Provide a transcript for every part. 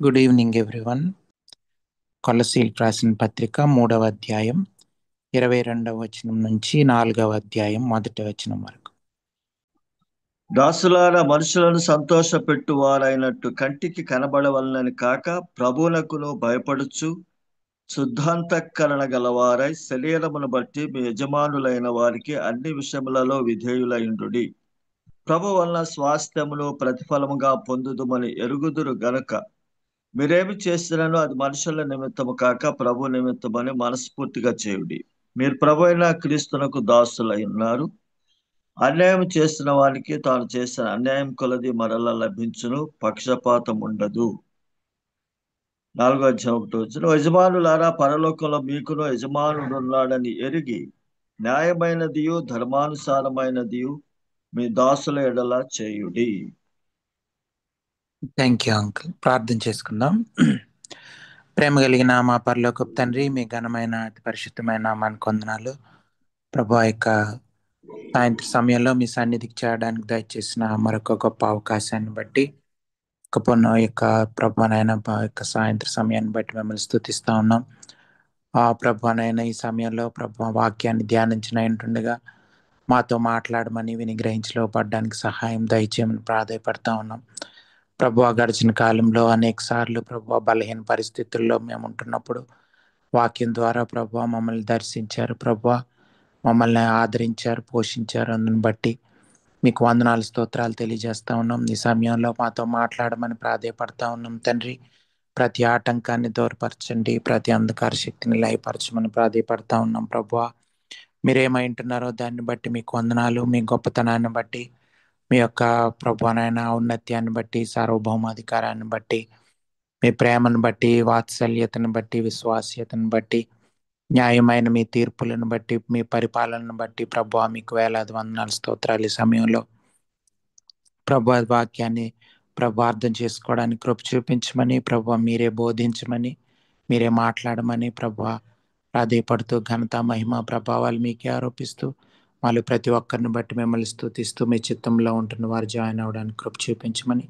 Good evening everyone. కొలసీలకు రాసిన పత్రిక 3వ అధ్యాయం 22వ వచనం నుంచి 4వ అధ్యాయం 1వ వచనం వరకు. దాసులారా, మనుషులను సంతోషపెట్టువారైనట్టు కంటికి కనబడవలనని కాక ప్రభువునకును భయపడుచు శుద్ధాంతఃకరణ గలవారై శరీరమును బట్టి మీ యజమానులైన వారికి అన్ని విషయములలో విధేయులైండుడి. ప్రభు వలన స్వాస్థ్యమును ప్రతిఫలముగా పొందుదుమని ఎరుగుదురు గనుక మీరేమి చేసినను అది మనుషుల నిమిత్తము కాక ప్రభు నిమిత్తమని మనస్ఫూర్తిగా చేయుడి. మీరు ప్రభు అయిన క్రీస్తునకు దాసులై ఉన్నారు. అన్యాయం చేసిన వానికి తాను చేసిన అన్యాయం కొలది మరల లభించును, పక్షపాతం ఉండదు. 4వ అధ్యాయం 1వ వచనం. యజమానులారా, పరలోకంలో మీకును యజమానుడున్నాడని ఎరిగి న్యాయమైనదియు ధర్మానుసారమైనదియు మీ దాసుల ఎడల చేయుడి. Thank you uncle. ప్రార్థన చేసుకుందాం. ప్రేమ కలిగిన మా పరలోకపు తండ్రి, మీ ఘనమైన అతి పరిశుద్ధమైన నామానికి వందనాలు. ప్రభు యొక్క సాయంత్ర సమయంలో మీ సన్నిధికి చేరడానికి దయచేసిన మరొక గొప్ప అవకాశాన్ని బట్టి యొక్క ప్రభునైనా యొక్క సాయంత్ర సమయాన్ని బట్టి మిమ్మల్ని స్తుతిస్తా ఉన్నాం. ఆ ప్రభునైనా ఈ సమయంలో ప్రభు వాక్యాన్ని ధ్యానించినట్టుండగా మాతో మాట్లాడమని విని గ్రహించలో పడడానికి సహాయం దయచేయమని ప్రాధాయపడతా ఉన్నాం. ప్రభు గడిచిన కాలంలో అనేక సార్లు ప్రభు బలహీన పరిస్థితుల్లో మేము ఉంటున్నప్పుడు వాక్యం ద్వారా ప్రభు మమ్మల్ని దర్శించారు. ప్రభు మమ్మల్ని ఆదరించారు, పోషించారు. అందుని బట్టి మీకు వందనాలు, స్తోత్రాలు తెలియజేస్తా ఉన్నాం. ఈ సమయంలో మాతో మాట్లాడమని ప్రాధాయపడతా ఉన్నాం తండ్రి. ప్రతి ఆటంకాన్ని దూరపరచండి, ప్రతి అంధకార శక్తిని లయపరచమని ప్రాధాయపడతా ఉన్నాం. ప్రభువా, మీరేమైంటున్నారో దాన్ని బట్టి మీకు వందనాలు. మీ గొప్పతనాన్ని బట్టి, మీ యొక్క ప్రభువనైన ఔన్నత్యాన్ని బట్టి, సార్వభౌమాధికారాన్ని బట్టి, మీ ప్రేమను బట్టి, వాత్సల్యతను బట్టి, విశ్వాస్యతను బట్టి, న్యాయమైన మీ తీర్పులను బట్టి, మీ పరిపాలనను బట్టి ప్రభువా మీకు వేలాది వందనాలు, స్తోత్రాలు. ఈ సమయంలో ప్రభు వాక్యాన్ని ప్రభు అర్థం చేసుకోవడానికి కృప చూపించమని, ప్రభు మీరే బోధించమని, మీరే మాట్లాడమని ప్రభు ప్రాధేయపడుతూ ఘనత మహిమ ప్రభావాలు మీకే ఆరోపిస్తూ వాళ్ళు ప్రతి ఒక్కరిని బట్టి మిమ్మల్ని స్తుతిస్తూ మీ చిత్తంలో ఉంటున్న వారు జాయిన్ అవడానికి కృప చూపించమని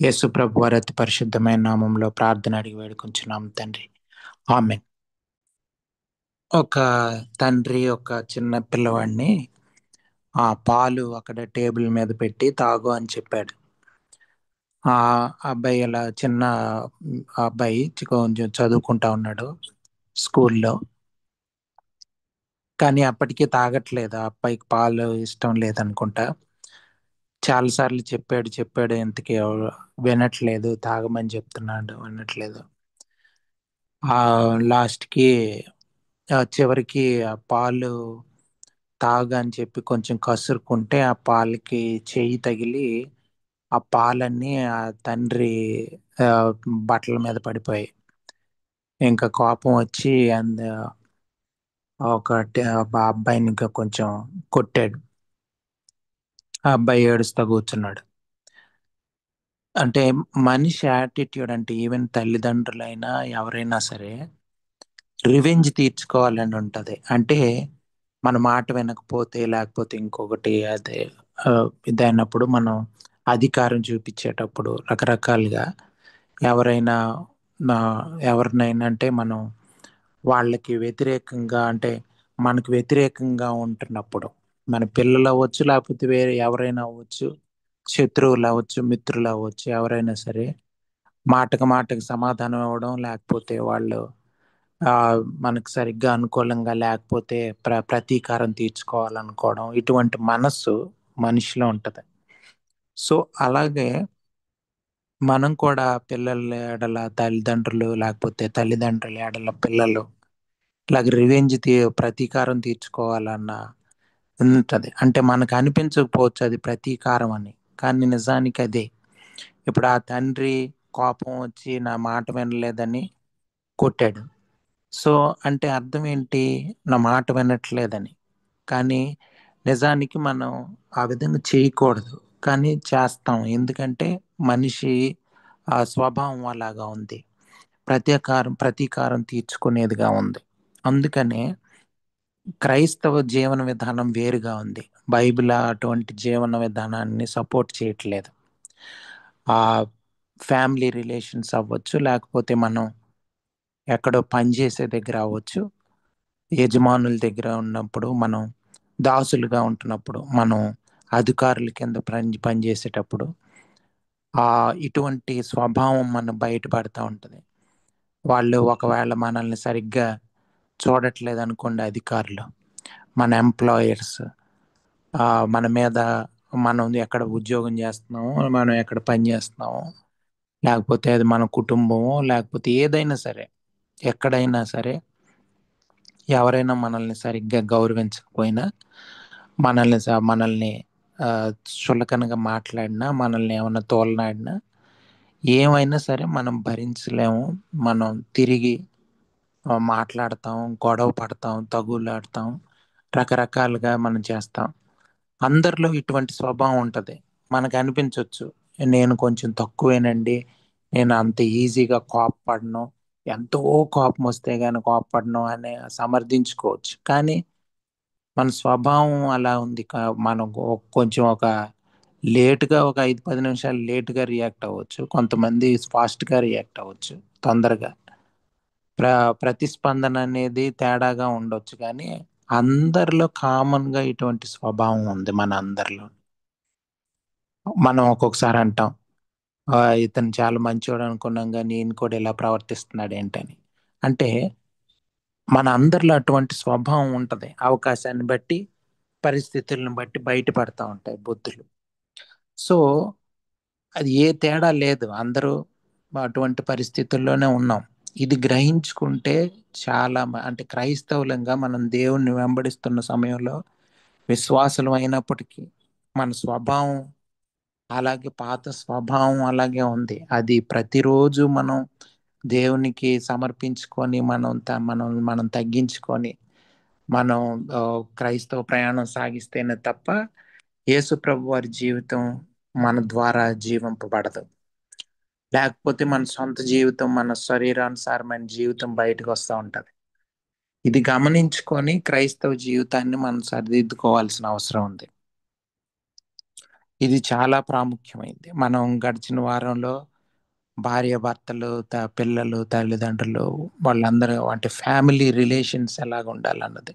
యేసు ప్రభు వారి అతి పరిశుద్ధమైన నామంలో ప్రార్థన అడిగి వేడుకుంటున్నాం తండ్రి, ఆమేన్. ఒక తండ్రి ఒక చిన్న పిల్లవాడిని ఆ పాలు అక్కడ టేబుల్ మీద పెట్టి తాగు అని చెప్పాడు. ఆ అబ్బాయి అలా చిన్న అబ్బాయి కొంచెం చదువుకుంటా ఉన్నాడు స్కూల్లో. కానీ అప్పటికే తాగట్లేదు. ఆ అబ్బాయికి పాలు ఇష్టం లేదనుకుంటా. చాలాసార్లు చెప్పాడు ఇంతకీ వినట్లేదు. తాగమని చెప్తున్నాడు, వినట్లేదు. లాస్ట్కి చివరికి ఆ పాలు తాగని చెప్పి కొంచెం కసురుకుంటే ఆ పాలకి చెయ్యి తగిలి ఆ పాలన్నీ ఆ తండ్రి బట్టల మీద పడిపోయాయి. ఇంకా కోపం వచ్చి ఆ అబ్బాయిని ఇంకా కొంచెం కొట్టాడు. ఆ అబ్బాయి ఏడుస్తా కూర్చున్నాడు. అంటే మనిషి యాటిట్యూడ్ అంటే ఈవెన్ తల్లిదండ్రులైనా ఎవరైనా సరే రివెంజ్ తీర్చుకోవాలని ఉంటది. అంటే మన మాట వినకపోతే లేకపోతే ఇంకొకటి అదే ఇదైనప్పుడు మనం అధికారం చూపించేటప్పుడు రకరకాలుగా ఎవరైనా ఎవరినైనా అంటే మనం వాళ్ళకి వ్యతిరేకంగా అంటే మనకు వ్యతిరేకంగా ఉంటున్నప్పుడు మన పిల్లలు అవ్వచ్చు, లేకపోతే వేరే ఎవరైనా అవ్వచ్చు, శత్రువులు అవ్వచ్చు, మిత్రులు అవ్వచ్చు, ఎవరైనా సరే మాటకు సమాధానం ఇవ్వడం, లేకపోతే వాళ్ళు మనకు సరిగ్గా అనుకూలంగా లేకపోతే ప్రతీకారం తీర్చుకోవాలనుకోవడం, ఇటువంటి మనస్సు మనిషిలో ఉంటది. సో అలాగే మనం కూడా పిల్లల ఎడల తల్లిదండ్రులు, లేకపోతే తల్లిదండ్రుల ఎడల పిల్లలు ఇలాగ ప్రతీకారం తీర్చుకోవాలన్న ఉంటది. అంటే మనకు అనిపించకపోవచ్చు అది ప్రతీకారం అని, కానీ నిజానికి అదే. ఇప్పుడు ఆ తండ్రి కోపం వచ్చి నా మాట వినలేదని కొట్టాడు. సో అంటే అర్థం ఏంటి? నా మాట వినట్లేదని. కానీ నిజానికి మనం ఆ విధంగా చేయకూడదు, కానీ చేస్తాం. ఎందుకంటే మనిషి ఆ స్వభావం అలాగా ఉంది, ప్రతీకారం తీర్చుకునేదిగా ఉంది. అందుకనే క్రైస్తవ జీవన విధానం వేరుగా ఉంది. బైబిల్ అటువంటి జీవన విధానాన్ని సపోర్ట్ చేయట్లేదు. ఆ ఫ్యామిలీ రిలేషన్స్ అవ్వచ్చు, లేకపోతే మనం ఎక్కడో పనిచేసే దగ్గర అవ్వచ్చు, యజమానుల దగ్గర ఉన్నప్పుడు, మనం దాసులుగా ఉంటున్నప్పుడు, మనం అధికారుల కింద పనిచేసేటప్పుడు ఆ ఇటువంటి స్వభావం మన బయటపడతా ఉంటుంది. వాళ్ళు ఒకవేళ మనల్ని సరిగ్గా చూడట్లేదు అనుకోండి, అధికారులు, మన ఎంప్లాయర్స్, మన మీద, మనం ఎక్కడ ఉద్యోగం చేస్తున్నామో, మనం ఎక్కడ పని చేస్తున్నామో, లేకపోతే అది మన కుటుంబమో, లేకపోతే ఏదైనా సరే, ఎక్కడైనా సరే, ఎవరైనా మనల్ని సరిగ్గా గౌరవించకపోయినా, మనల్ని ఆ, చులకనగా మాట్లాడినా, మనల్ని ఏమైనా తోలనాడినా, ఏమైనా సరే మనం భరించలేము. మనం తిరిగి మాట్లాడతాం, గొడవ పడతాం, తగులాడతాం, రకరకాలుగా మనం చేస్తాం. అందరిలో ఇటువంటి స్వభావం ఉంటుంది. మనకు అనిపించవచ్చు, నేను కొంచెం తక్కువేనండి, నేను అంత ఈజీగా కోపపడను, ఎంతో కోపం వస్తే గాని కోపపడను అని సమర్థించుకోవచ్చు. కానీ మన స్వభావం అలా ఉంది. మనం కొంచెం ఒక లేటుగా, ఒక 5-10 నిమిషాలు లేటుగా రియాక్ట్ అవ్వచ్చు. కొంతమంది ఫాస్ట్గా రియాక్ట్ అవ్వచ్చు, తొందరగా. ప్ర ప్రతిస్పందన అనేది తేడాగా ఉండొచ్చు, కానీ అందరిలో కామన్గా ఇటువంటి స్వభావం ఉంది మన అందరిలో. మనం ఒక్కొక్కసారి అంటాం, ఇతను చాలా మంచోడు అనుకున్నాం కానీ ఈయన కూడా ఇలా ప్రవర్తిస్తున్నాడు ఏంటని. అంటే మన అందరిలో అటువంటి స్వభావం ఉంటది. అవకాశాన్ని బట్టి, పరిస్థితులను బట్టి బయటపడతా ఉంటాయి బుద్ధులు. సో అది ఏ తేడా లేదు, అందరూ అటువంటి పరిస్థితుల్లోనే ఉన్నాం. ఇది గ్రహించుకుంటే చాలా అంటే క్రైస్తవులంగా మనం దేవుణ్ణి వెంబడిస్తున్న సమయంలో విశ్వాసులం అయినప్పటికీ మన స్వభావం అలాగే, పాత స్వభావం అలాగే ఉంది. అది ప్రతిరోజు మనం దేవునికి సమర్పించుకొని, మనం తగ్గించుకొని, మనం క్రైస్తవ ప్రయాణం సాగిస్తేనే తప్ప యేసు ప్రభు వారి జీవితం మన ద్వారా జీవింపబడదు. లేకపోతే మన సొంత జీవితం, మన శరీరానుసారమైన జీవితం బయటకు వస్తూ ఉంటది. ఇది గమనించుకొని క్రైస్తవ జీవితాన్ని మనం సరిదిద్దుకోవాల్సిన అవసరం ఉంది. ఇది చాలా ప్రాముఖ్యమైంది. మనం గడిచిన వారంలో భార్యాభర్తలు, పిల్లలు, తల్లిదండ్రులు, వాళ్ళందరూ అంటే ఫ్యామిలీ రిలేషన్స్ ఎలాగ ఉండాలన్నది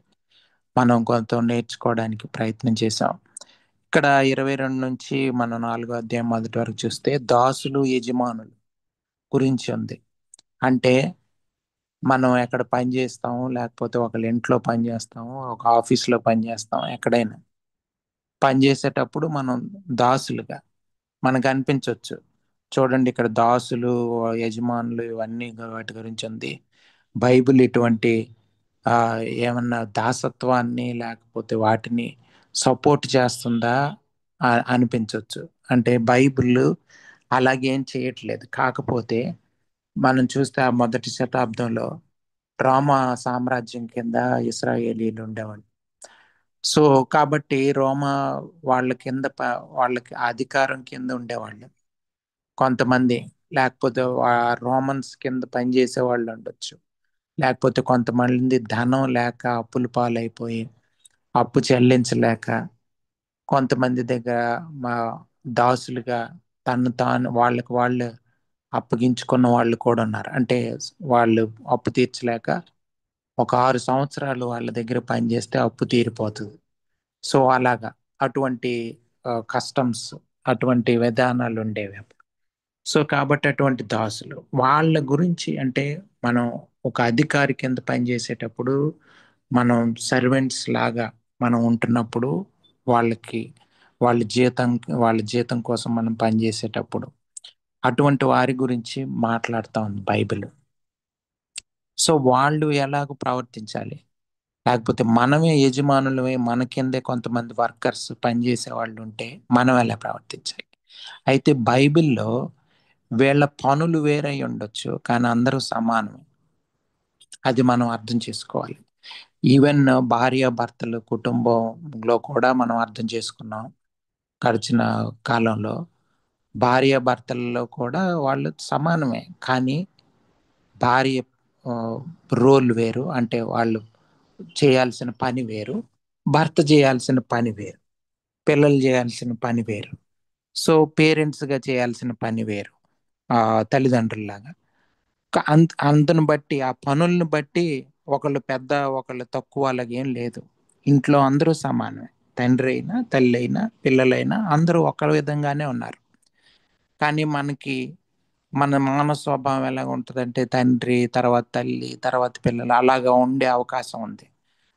మనం కొంత నేర్చుకోవడానికి ప్రయత్నం చేసాం. ఇక్కడ 22 నుంచి మనం 4వ అధ్యాయం మొదటి వరకు చూస్తే దాసులు, యజమానులు గురించి ఉంది. అంటే మనం ఎక్కడ పని చేస్తాము, లేకపోతే ఒకళ్ళ ఇంట్లో పని చేస్తాము, ఒక ఆఫీస్లో పని చేస్తాం, ఎక్కడైనా పని చేసేటప్పుడు మనం దాసులుగా మనకు అనిపించవచ్చు. చూడండి, ఇక్కడ దాసులు, యజమానులు, ఇవన్నీ వాటి గురించి ఉంది. బైబిల్ ఇటువంటి ఆ ఏమన్నా దాసత్వాన్ని లేకపోతే వాటిని సపోర్ట్ చేస్తుందా అనిపించవచ్చు. అంటే బైబిల్ అలాగేం చేయట్లేదు. కాకపోతే మనం చూస్తే ఆ మొదటి శతాబ్దంలో రోమా సామ్రాజ్యం కింద ఇస్రాయేలీలు ఉండేవాళ్ళు. సో కాబట్టి రోమా వాళ్ళ కింద వాళ్ళకి అధికారం కింద ఉండేవాళ్ళు కొంతమంది. లేకపోతే రోమన్స్ కింద పనిచేసే వాళ్ళు ఉండొచ్చు. లేకపోతే కొంతమంది ధనం లేక అప్పుల పాలైపోయి అప్పు చెల్లించలేక కొంతమంది దగ్గర మా దాసులుగా తాను వాళ్ళకి వాళ్ళు అప్పగించుకున్న వాళ్ళు కూడా ఉన్నారు. అంటే వాళ్ళు అప్పు తీర్చలేక ఒక 6 సంవత్సరాలు వాళ్ళ దగ్గర పనిచేస్తే అప్పు తీరిపోతుంది. సో అలాగా అటువంటి కస్టమ్స్, అటువంటి విధానాలు ఉండేవి. సో కాబట్టి అటువంటి దాసులు వాళ్ళ గురించి అంటే మనం ఒక అధికారి కింద పనిచేసేటప్పుడు, మనం సర్వెంట్స్ లాగా మనం ఉంటున్నప్పుడు, వాళ్ళకి వాళ్ళ జీతం కోసం మనం పనిచేసేటప్పుడు అటువంటి వారి గురించి మాట్లాడుతా ఉంది బైబిల్. సో వాళ్ళు ఎలాగ ప్రవర్తించాలి, లేకపోతే మనమే యజమానులమే, మన కిందే కొంతమంది వర్కర్స్ పనిచేసే వాళ్ళు ఉంటే మనం ఎలా ప్రవర్తించాలి. అయితే బైబిల్లో వీళ్ళ పనులు వేరై ఉండొచ్చు, కానీ అందరూ సమానమే. అది మనం అర్థం చేసుకోవాలి. ఈవెన్ భార్య భర్తలు కుటుంబంలో కూడా మనం అర్థం చేసుకున్నాం. గడిచిన కాలంలో భార్య భర్తలలో కూడా వాళ్ళు సమానమే, కానీ భార్య రోల్ వేరు. అంటే వాళ్ళు చేయాల్సిన పని వేరు, భర్త చేయాల్సిన పని వేరు, పిల్లలు చేయాల్సిన పని వేరు, సో పేరెంట్స్గా చేయాల్సిన పని వేరు. తల్లిదండ్రుల్లాగా. అందును బట్టి ఆ పనులను బట్టి ఒకళ్ళు పెద్ద ఒకళ్ళు తక్కువ అలాగేం లేదు. ఇంట్లో అందరూ సమానమే. తండ్రి అయినా తల్లి అయినా పిల్లలైనా అందరూ ఒక విధంగానే ఉన్నారు. కానీ మనకి మన మానవ స్వభావం ఎలాగ ఉంటుందంటే తండ్రి తర్వాత తల్లి తర్వాత పిల్లలు అలాగా ఉండే అవకాశం ఉంది.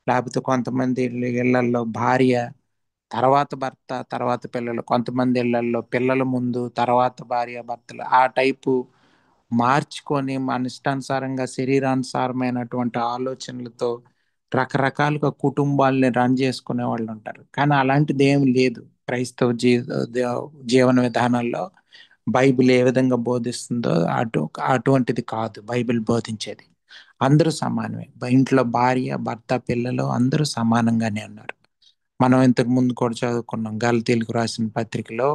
లేకపోతే కొంతమంది ఇళ్లల్లో భార్య తర్వాత భర్త తర్వాత పిల్లలు, కొంతమంది ఇళ్లల్లో పిల్లల ముందు తర్వాత భార్య భర్తలు ఆ టైపు మార్చుకొని మన ఇష్టానుసారంగా శరీరానుసారమైనటువంటి ఆలోచనలతో రకరకాలుగా కుటుంబాలని రన్ చేసుకునే వాళ్ళు ఉంటారు. కానీ అలాంటిది ఏమి లేదు క్రైస్తవ జీవన విధానాల్లో. బైబిల్ ఏ విధంగా బోధిస్తుందో అటువంటిది కాదు బైబిల్ బోధించేది. అందరూ సమానమే. ఇంట్లో భార్య భర్త పిల్లలు అందరూ సమానంగానే ఉన్నారు. మనం ఇంతకు ముందు కూడా చదువుకున్నాం గలతీలకు రాసిన పత్రికలో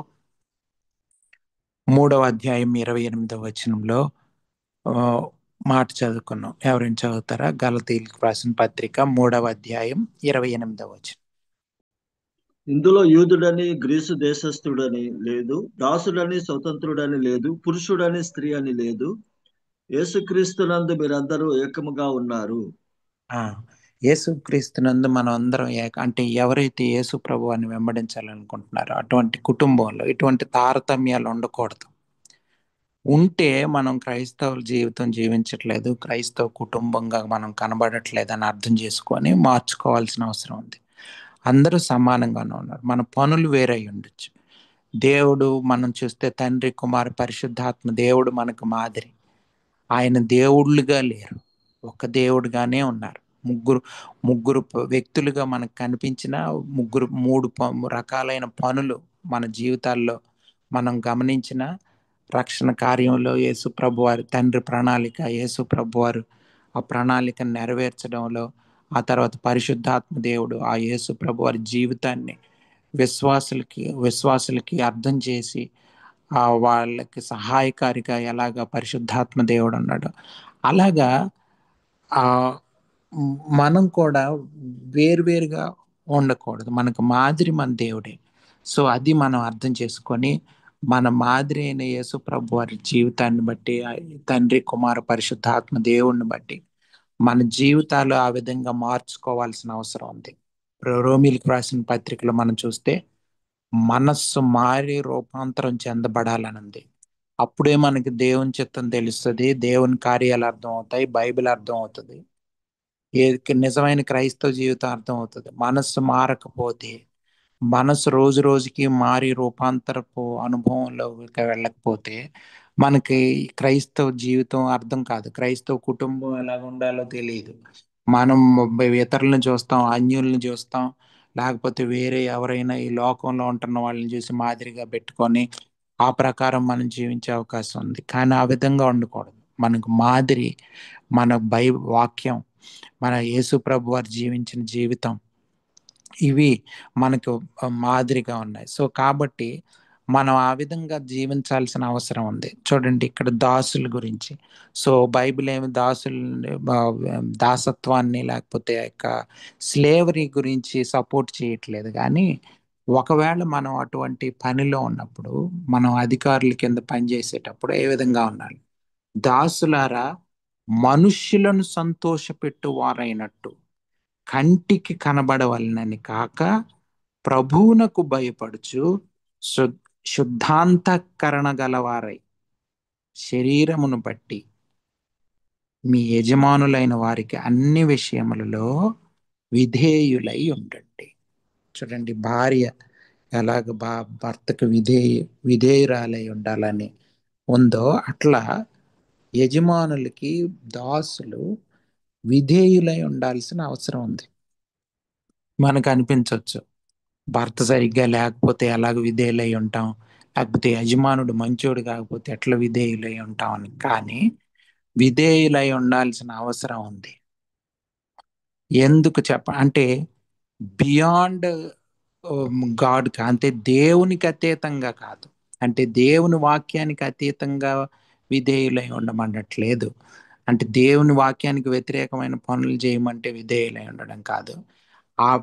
3వ అధ్యాయం 28వ వచనంలో ఆ, మాట చదువుకున్నాం. ఎవరైనా చదువుతారా? గలతీలకు రాసిన పత్రిక 3వ అధ్యాయం 28వ వచనం. ఇందులో యూదుడని గ్రీసు దేశస్థుడని లేదు, దాసుడని స్వతంత్రుడని లేదు, పురుషుడని స్త్రీ అని లేదు, యేసుక్రీస్తునందు మీరందరూ ఏకముగా ఉన్నారు. ఆ యేసుక్రీస్తునందు మనం అందరం అంటే ఎవరైతే యేసు ప్రభు అని వెంబడించాలనుకుంటున్నారో అటువంటి కుటుంబంలో ఇటువంటి తారతమ్యాలు ఉండకూడదు. ఉంటే మనం క్రైస్తవ జీవితం జీవించట్లేదు, క్రైస్తవ కుటుంబంగా మనం కనబడట్లేదు అని అర్థం చేసుకొని మార్చుకోవాల్సిన అవసరం ఉంది. అందరూ సమానంగానే ఉన్నారు. మన పనులు వేరై ఉండొచ్చు. దేవుడు మనం చూస్తే తండ్రి కుమార పరిశుద్ధాత్మ దేవుడు మనకు మాదిరి. ఆయన దేవుళ్ళుగా లేరు, ఒక దేవుడుగానే ఉన్నారు. ముగ్గురు ముగ్గురు వ్యక్తులుగా మనకు కనిపించిన ముగ్గురు మూడు రకాలైన పనులు మన జీవితాల్లో మనం గమనించిన రక్షణ కార్యంలో యేసు ప్రభు వారి తండ్రి ప్రణాళిక, యేసు ప్రభు వారు ఆ ప్రణాళికను నెరవేర్చడంలో, ఆ తర్వాత పరిశుద్ధాత్మ దేవుడు ఆ యేసు ప్రభు వారి జీవితాన్ని విశ్వాసులకి అర్థం చేసి వాళ్ళకి సహాయకారిగా ఎలాగా పరిశుద్ధాత్మ దేవుడు అన్నాడు అలాగా ఆ మనం కూడా వేరువేరుగా ఉండకూడదు. మనకు మాదిరి మన దేవుడే. సో అది మనం అర్థం చేసుకొని మన మాదిరి అయిన యేసు ప్రభు వారి జీవితాన్ని బట్టి తండ్రి కుమార పరిశుద్ధాత్మ దేవుణ్ణి బట్టి మన జీవితాలు ఆ విధంగా మార్చుకోవాల్సిన అవసరం ఉంది. రోమిలకు రాసిన పత్రికలో మనం చూస్తే మనస్సు మారి రూపాంతరం చెందబడాలని ఉంది. అప్పుడే మనకి దేవుని చిత్తం తెలుస్తుంది, దేవుని కార్యాలు అర్థం అవుతాయి, బైబిల్ అర్థం అవుతుంది, నిజమైన క్రైస్తవ జీవితం అర్థం అవుతుంది. మనస్సు మారకపోతే, మనసు రోజు రోజుకి మారి రూపాంతరపు అనుభవంలోకి వెళ్ళకపోతే మనకి క్రైస్తవ జీవితం అర్థం కాదు. క్రైస్తవ కుటుంబం ఎలా ఉండాలో తెలియదు. మనం ఇతరులను చూస్తాం, అన్యుల్ని చూస్తాం, లేకపోతే వేరే ఎవరైనా ఈ లోకంలో ఉంటున్న వాళ్ళని చూసి మాదిరిగా పెట్టుకొని ఆ ప్రకారం మనం జీవించే అవకాశం ఉంది. కానీ ఆ విధంగా ఉండకూడదు. మనకు మాదిరి మన వాక్యం, మన యేసు ప్రభు వారు జీవించిన జీవితం, ఇవి మనకు మాదిరిగా ఉన్నాయి. సో కాబట్టి మనం ఆ విధంగా జీవించాల్సిన అవసరం ఉంది. చూడండి ఇక్కడ దాసుల గురించి. సో బైబిల్ ఏమి దాసత్వాన్ని లేకపోతే యొక్క స్లేవరీ గురించి సపోర్ట్ చేయట్లేదు. కానీ ఒకవేళ మనం అటువంటి పనిలో ఉన్నప్పుడు, మనం అధికారుల కింద పనిచేసేటప్పుడు ఏ విధంగా ఉండాలి? దాసులారా, మనుష్యులను సంతోషపెట్టు వారైనట్టు కంటికి కనబడవలనని కాక ప్రభువునకు భయపడుచు శుద్ధాంతఃకరణ గలవారై శరీరమును బట్టి మీ యజమానులైన వారికి అన్ని విషయములలో విధేయులై ఉండండి. చూడండి, భార్య ఎలాగ భర్తకు విధేయురాలై ఉండాలని ఉందో అట్లా యజమానులకి దాసులు విధేయులై ఉండాల్సిన అవసరం ఉంది. మనకు అనిపించవచ్చు భర్త సరిగ్గా లేకపోతే ఎలాగ విధేయులై ఉంటాం, లేకపోతే యజమానుడు మంచోడు కాకపోతే ఎట్లా విధేయులై ఉంటాం అని. కానీ విధేయులై ఉండాల్సిన అవసరం ఉంది. ఎందుకు అంటే బియాండ్ గాడ్, అంటే దేవునికి అతీతంగా కాదు, అంటే దేవుని వాక్యానికి అతీతంగా విధేయులై ఉండమనట్లేదు. అంటే దేవుని వాక్యానికి వ్యతిరేకమైన పనులు చేయమంటే విధేయులై ఉండడం కాదు.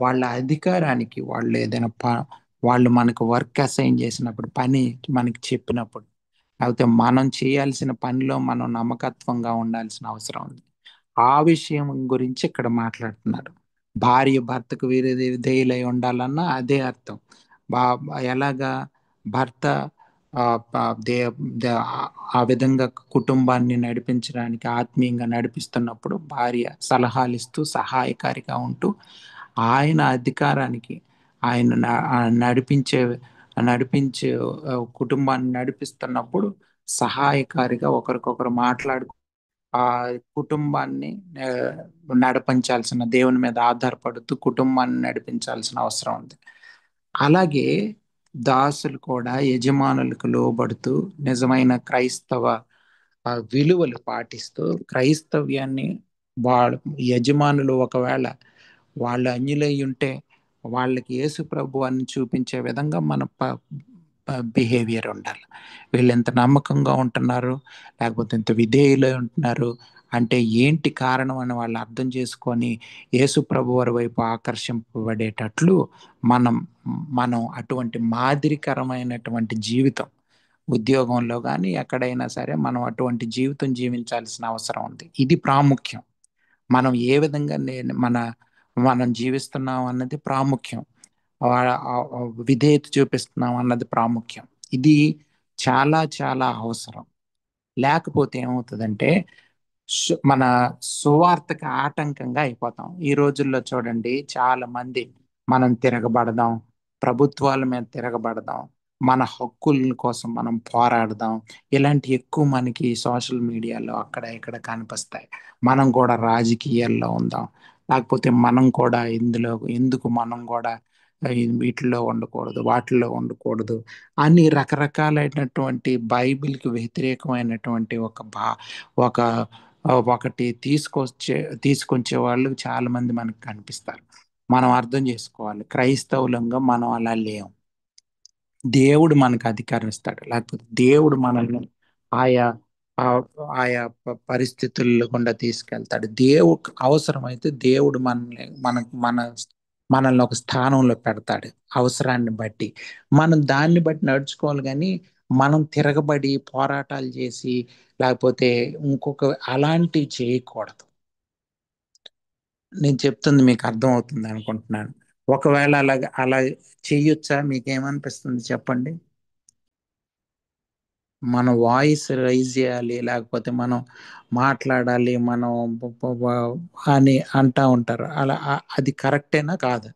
వాళ్ళ అధికారానికి వాళ్ళు ఏదైనా వాళ్ళు మనకు వర్క్ అసైన్ చేసినప్పుడు, పని మనకి చెప్పినప్పుడు లేకపోతే మనం చేయాల్సిన పనిలో మనం నమ్మకత్వంగా ఉండాల్సిన అవసరం ఉంది. ఆ విషయం గురించి ఇక్కడ మాట్లాడుతున్నారు. భార్య భర్తకు విధేయులై ఉండాలన్నా అదే అర్థం. ఎలాగా భర్త ఆ, ప- దే దే- ఆ విధంగా కుటుంబాన్ని నడిపించడానికి ఆత్మీయంగా నడిపిస్తున్నప్పుడు భార్య సలహాలు ఇస్తూ సహాయకారిగా ఉంటూ ఆయన అధికారానికి ఆయన నడిపించే నడిపించే కుటుంబాన్ని నడిపిస్తున్నప్పుడు సహాయకారిగా ఒకరికొకరు మాట్లాడుకు ఆ కుటుంబాన్ని ఆ, నడిపించాల్సిన దేవుని మీద ఆధారపడుతూ కుటుంబాన్ని నడిపించాల్సిన అవసరం ఉంది. అలాగే దాసులు కూడా యజమానులకు లోబడుతూ నిజమైన క్రైస్తవ విలువలు పాటిస్తూ క్రైస్తవ్యాన్ని వాళ్ళ యజమానులు ఒకవేళ వాళ్ళు అన్యులై ఉంటే వాళ్ళకి యేసు ప్రభువాన్ని చూపించే విధంగా మన బిహేవియర్ ఉండాలి. వీళ్ళు ఎంత నమ్మకంగా ఉంటున్నారు, లేకపోతే ఎంత విధేయులై ఉంటున్నారు అంటే ఏంటి కారణం అని వాళ్ళు అర్థం చేసుకొని యేసు ప్రభు వారి వైపు ఆకర్షింపబడేటట్లు మనం మనం అటువంటి మాదిరికరమైనటువంటి జీవితం ఉద్యోగంలో కానీ ఎక్కడైనా సరే మనం అటువంటి జీవితం జీవించాల్సిన అవసరం ఉంది. ఇది ప్రాముఖ్యం. మనం ఏ విధంగా మనం జీవిస్తున్నాం అన్నది ప్రాముఖ్యం. విధేయత చూపిస్తున్నాం అన్నది ప్రాముఖ్యం. ఇది చాలా చాలా అవసరం. లేకపోతే ఏమవుతుందంటే మన సువార్తకి ఆటంకంగా అయిపోతాం. ఈ రోజుల్లో చూడండి, చాలా మంది మనం తిరగబడదాం, ప్రభుత్వాల మీద తిరగబడదాం, మన హక్కుల కోసం మనం పోరాడదాం, ఇలాంటి ఎక్కువ మనకి సోషల్ మీడియాలో అక్కడ ఇక్కడ కనిపిస్తాయి. మనం కూడా రాజకీయాల్లో ఉందాం, లేకపోతే మనం కూడా ఇందులో ఎందుకు మనం కూడా వీటిల్లో ఉండకూడదు, వాటిల్లో ఉండకూడదు అని రకరకాలైనటువంటి బైబిల్కి వ్యతిరేకమైనటువంటి ఒక ఒకటి తీసుకొచ్చే వాళ్ళు చాలా మంది మనకు కనిపిస్తారు. మనం అర్థం చేసుకోవాలి, క్రైస్తవులంగా మనం అలా లేం. దేవుడు మనకు అధికారం ఇస్తాడు, లేకపోతే దేవుడు మనల్ని ఆయా ఆయా పరిస్థితుల్లో గుండా తీసుకెళ్తాడు. దేవుడు అవసరమైతే దేవుడు మనల్ని ఒక స్థానంలో పెడతాడు అవసరాన్ని బట్టి. మనం దాన్ని బట్టి నడుచుకోవాలి, కానీ మనం తిరగబడి పోరాటాలు చేసి లేకపోతే ఇంకొక అలాంటివి చేయకూడదు. నేను చెప్తుంది మీకు అర్థం అవుతుంది అనుకుంటున్నాను. ఒకవేళ అలా చెయ్యొచ్చా, మీకేమనిపిస్తుంది చెప్పండి? మన వాయిస్ రైజ్ చేయాలి, లేకపోతే మనం మాట్లాడాలి, మనం అని అంటా ఉంటారు. అలా అది కరెక్టేనా కాదు?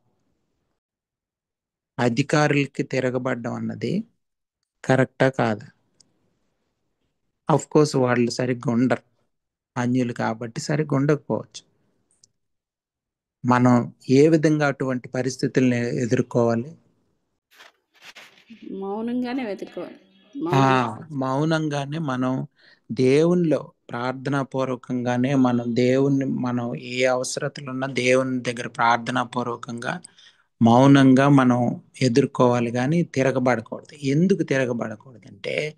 అధికారులకి తిరగబడ్డం అన్నది కరెక్టా కాదా? అఫ్ కోర్స్ వాళ్ళు సరిగ్గా ఉండరు, అన్యులు కాబట్టి సరిగ్గా ఉండకపోవచ్చు. మనం ఏ విధంగా అటువంటి పరిస్థితుల్ని ఎదుర్కోవాలి? మౌనంగానే వెతుక్కోవాలి. మౌనంగానే మనం దేవునిలో ప్రార్థనా పూర్వకంగానే మనం ఏ అవసరతలు ఉన్నా దేవుని దగ్గర ప్రార్థనా పూర్వకంగా మౌనంగా మనం ఎదుర్కోవాలి, కానీ తిరగబడకూడదు. ఎందుకు తిరగబడకూడదు అంటే,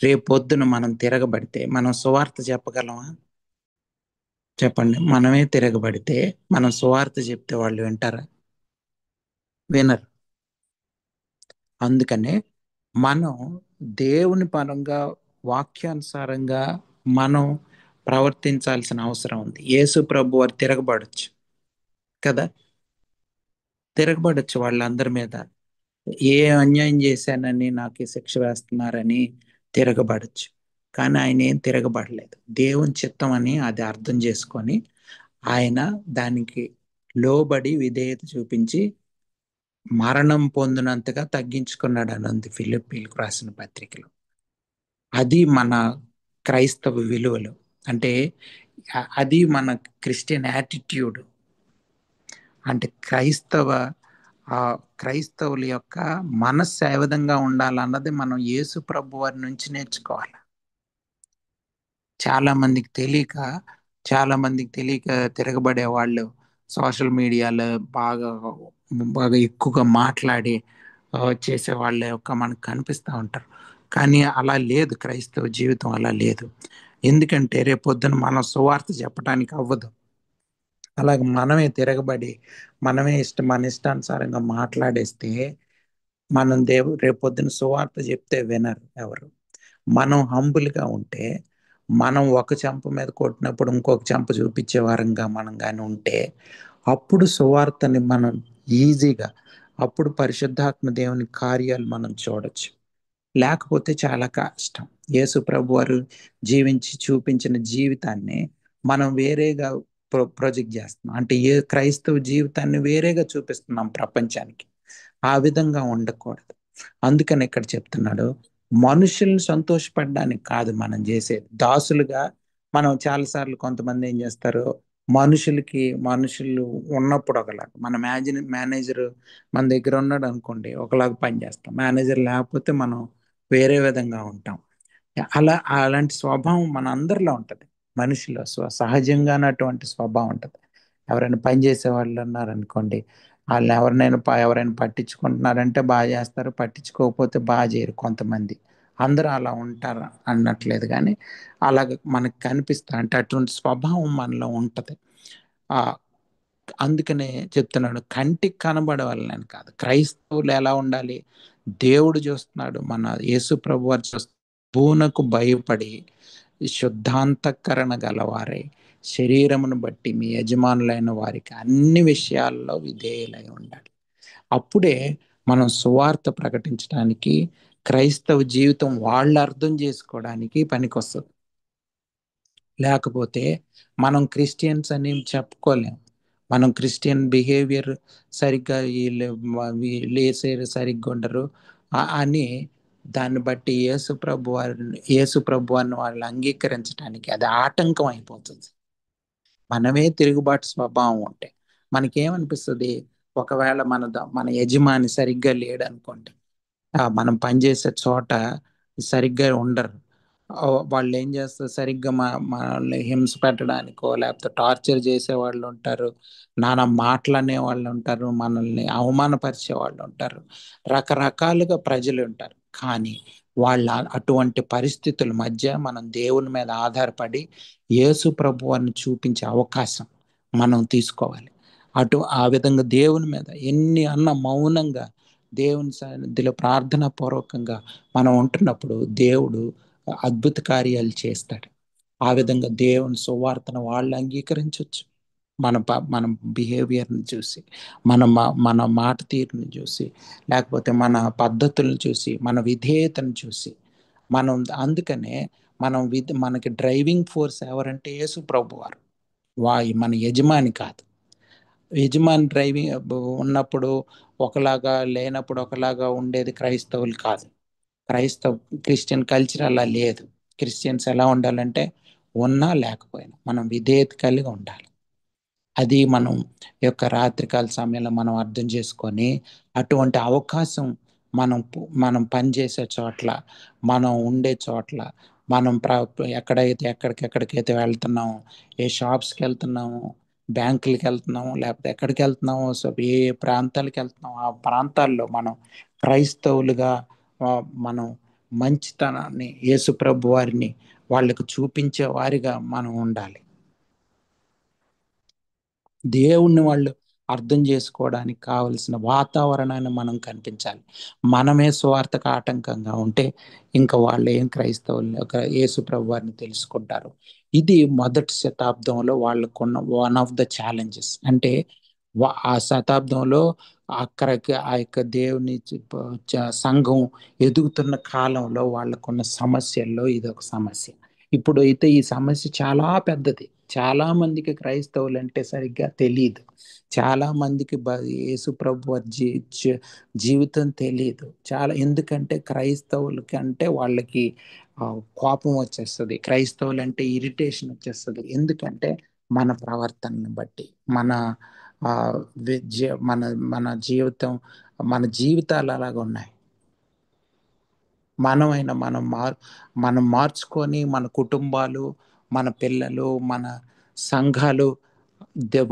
రేపొద్దున మనం తిరగబడితే మనం సువార్త చెప్పగలమా? చెప్పండి. మనమే తిరగబడితే మనం సువార్త చెప్తే వాళ్ళు వింటారా? వినరు. అందుకనే మనం దేవుని పరంగా వాక్యానుసారంగా మనం ప్రవర్తించాల్సిన అవసరం ఉంది. యేసు ప్రభు వారు తిరగబడచ్చు కదా, తిరగబడచ్చు వాళ్ళందరి మీద. ఏ అన్యాయం చేశానని నాకు ఈ శిక్ష వేస్తున్నారని తిరగబడచ్చు. కానీ ఆయన ఏం తిరగబడలేదు. దేవుని చిత్తం అని అది అర్థం చేసుకొని ఆయన దానికి లోబడి విధేయత చూపించి మరణం పొందినంతగా తగ్గించుకున్నాడు అని ఉంది ఫిలిప్పీలకు రాసిన పత్రికలో. అది మన క్రైస్తవ విలువలు. అంటే అది మన క్రిస్టియన్ యాటిట్యూడ్. అంటే క్రైస్తవుల యొక్క మనస్సు ఏ విధంగా ఉండాలన్నది మనం యేసు ప్రభు వారి నుంచి నేర్చుకోవాలి. చాలా మందికి తెలియక తిరగబడే వాళ్ళు సోషల్ మీడియాలో బాగా బాగా ఎక్కువగా మాట్లాడి చేసే వాళ్ళ యొక్క మనకు కనిపిస్తూ ఉంటారు. కానీ అలా లేదు, క్రైస్తవ జీవితం అలా లేదు. ఎందుకంటే రేపొద్దున మనం సువార్త చెప్పడానికి అవ్వదు. అలాగే మనమే తిరగబడి మనమే మన ఇష్టానుసారంగా మాట్లాడేస్తే మనం రేపొద్దున సువార్త చెప్తే వినరు ఎవరు. మనం హంబుల్గా ఉంటే, మనం ఒక చెంప మీద కొట్టినప్పుడు ఇంకొక చెంప చూపించే వారంగా మనం కానీ ఉంటే, అప్పుడు సువార్తని మనం ఈజీగా, అప్పుడు పరిశుద్ధాత్మ దేవుని కార్యాలు మనం చూడొచ్చు. లేకపోతే చాలా కష్టం. యేసు ప్రభు వారు జీవించి చూపించిన జీవితాన్ని మనం వేరేగా ప్రొజెక్ట్ చేస్తున్నాం. అంటే ఏ క్రైస్తవ జీవితాన్ని వేరేగా చూపిస్తున్నాం ప్రపంచానికి. ఆ విధంగా ఉండకూడదు. అందుకని ఇక్కడ చెప్తున్నాడు, మనుషుల్ని సంతోషపడడానికి కాదు మనం చేసేది. దాసులుగా మనం చాలాసార్లు కొంతమంది ఏం చేస్తారు, మనుషులు ఉన్నప్పుడు ఒకలాగా, మన మేనేజర్ మన దగ్గర ఉన్నాడు అనుకోండి, ఒకలాగా పనిచేస్తాం. మేనేజర్ లేకపోతే మనం వేరే విధంగా ఉంటాం. అలాంటి స్వభావం మన అందరిలో ఉంటుంది. మనిషిలో సహజంగానే అటువంటి స్వభావం ఉంటుంది. ఎవరైనా పని చేసే వాళ్ళు ఉన్నారనుకోండి, వాళ్ళు ఎవరైనా పట్టించుకుంటున్నారంటే బాగా చేస్తారు, పట్టించుకోకపోతే బాగా చేయరు కొంతమంది. అందరూ అలా ఉంటారు అన్నట్లేదు, కానీ అలాగ మనకు కనిపిస్తా, అంటే అటువంటి స్వభావం మనలో ఉంటుంది. ఆ అందుకనే చెప్తున్నాడు, కంటికి కనబడవాలని కాదు. క్రైస్తవులు ఎలా ఉండాలి? దేవుడు చూస్తున్నాడు, మన యేసు ప్రభు వారు చూస్తున్నాడు. భూనకు భయపడి శుద్ధాంతఃకరణ గలవారై శరీరమును బట్టి మీ యజమానులైన వారికి అన్ని విషయాల్లో విధేయులై ఉండాలి. అప్పుడే మనం సువార్త ప్రకటించడానికి, క్రైస్తవ జీవితం వాళ్ళు అర్థం చేసుకోవడానికి పనికొస్తుంది. లేకపోతే మనం క్రిస్టియన్స్ అని చెప్పుకోలేం. మనం క్రిస్టియన్ బిహేవియర్ సరిగ్గా వీళ్ళు వేసేరు సరిగ్గా ఉండరు అని దాన్ని బట్టి యేసు ప్రభు అని వాళ్ళు అంగీకరించడానికి అది ఆటంకం అయిపోతుంది. మనమే తిరుగుబాటు స్వభావం ఉంటే మనకేమనిపిస్తుంది, ఒకవేళ మన యజమాని సరిగ్గా లేడు అనుకోండి, మనం పనిచేసే చోట సరిగ్గా ఉండరు. వాళ్ళు ఏం చేస్తారు, సరిగ్గా మనల్ని హింస పెట్టడానికో లేకపోతే టార్చర్ చేసే వాళ్ళు ఉంటారు, నానా మాటలు అనే వాళ్ళు ఉంటారు, మనల్ని అవమానపరిచే వాళ్ళు ఉంటారు, రకరకాలుగా ప్రజలు ఉంటారు. కానీ వాళ్ళ అటువంటి పరిస్థితుల మధ్య మనం దేవుని మీద ఆధారపడి యేసు ప్రభువాన్ని చూపించే అవకాశం మనం తీసుకోవాలి. ఆ విధంగా దేవుని మీద ఎన్ని అన్న మౌనంగా దేవుని సన్నిధిలో ప్రార్థనా పూర్వకంగా మనం ఉంటున్నప్పుడు దేవుడు అద్భుత కార్యాలు చేస్తాడు. ఆ విధంగా దేవుని సువార్తను వాళ్ళు అంగీకరించవచ్చు. మన బిహేవియర్ని చూసి, మన మాట తీరుని చూసి, లేకపోతే మన పద్ధతులను చూసి, మన విధేయతను చూసి, మనం అందుకనే మనకి డ్రైవింగ్ ఫోర్స్ ఎవరంటే యేసు ప్రభు వారు. మన యజమాని కాదు. యజమాని డ్రైవింగ్ ఉన్నప్పుడు ఒకలాగా, లేనప్పుడు ఒకలాగా ఉండేది క్రైస్తవులు కాదు. క్రిస్టియన్ కల్చర్ అలా లేదు. క్రిస్టియన్స్ ఎలా ఉండాలంటే, ఉన్నా లేకపోయినా మనం విధేయత కలిగి ఉండాలి. అది మనం యొక్క రాత్రికాల సమయంలో మనం అర్థం చేసుకొని, అటువంటి అవకాశం మనం పనిచేసే చోట్ల, మనం ఉండే చోట్ల, మనం ఎక్కడికెక్కడికైతే వెళ్తున్నామో, ఏ షాప్స్కి వెళ్తున్నామో, బ్యాంకులకి వెళ్తున్నామో, లేకపోతే ఎక్కడికి వెళ్తున్నామో, సో ఏ ప్రాంతాలకు వెళ్తున్నామో ఆ ప్రాంతాల్లో మనం క్రైస్తవులుగా మనం మంచితనాన్ని, యేసు ప్రభు వారిని వాళ్ళకు చూపించే వారిగా మనం ఉండాలి. దేవుణ్ణి వాళ్ళు అర్థం చేసుకోవడానికి కావలసిన వాతావరణాన్ని మనం కనిపించాలి. మనమే స్వార్థకు ఆటంకంగా ఉంటే ఇంకా వాళ్ళు ఏం క్రైస్తవులు యేసు ప్రభు వారిని తెలుసుకుంటారు. ఇది మొదటి శతాబ్దంలో వాళ్ళకున్న వన్ ఆఫ్ ద ఛాలెంజెస్. అంటే ఆ శతాబ్దంలో అక్కడికి ఆ యొక్క దేవుని సంఘం ఎదుగుతున్న కాలంలో వాళ్ళకున్న సమస్యల్లో ఇది ఒక సమస్య. ఇప్పుడు అయితే ఈ సమస్య చాలా పెద్దది. చాలా మందికి క్రైస్తవులు అంటే సరిగ్గా తెలియదు. చాలా మందికి యేసు ప్రభు జీవితం తెలియదు. ఎందుకంటే క్రైస్తవులకి అంటే వాళ్ళకి కోపం వచ్చేస్తుంది. క్రైస్తవులు అంటే ఇరిటేషన్ వచ్చేస్తుంది. ఎందుకంటే మన ప్రవర్తనని బట్టి, మన మన మన జీవితం మన జీవితాలు అలాగ ఉన్నాయి. మనం మార్చుకొని మన కుటుంబాలు, మన పిల్లలు, మన సంఘాలు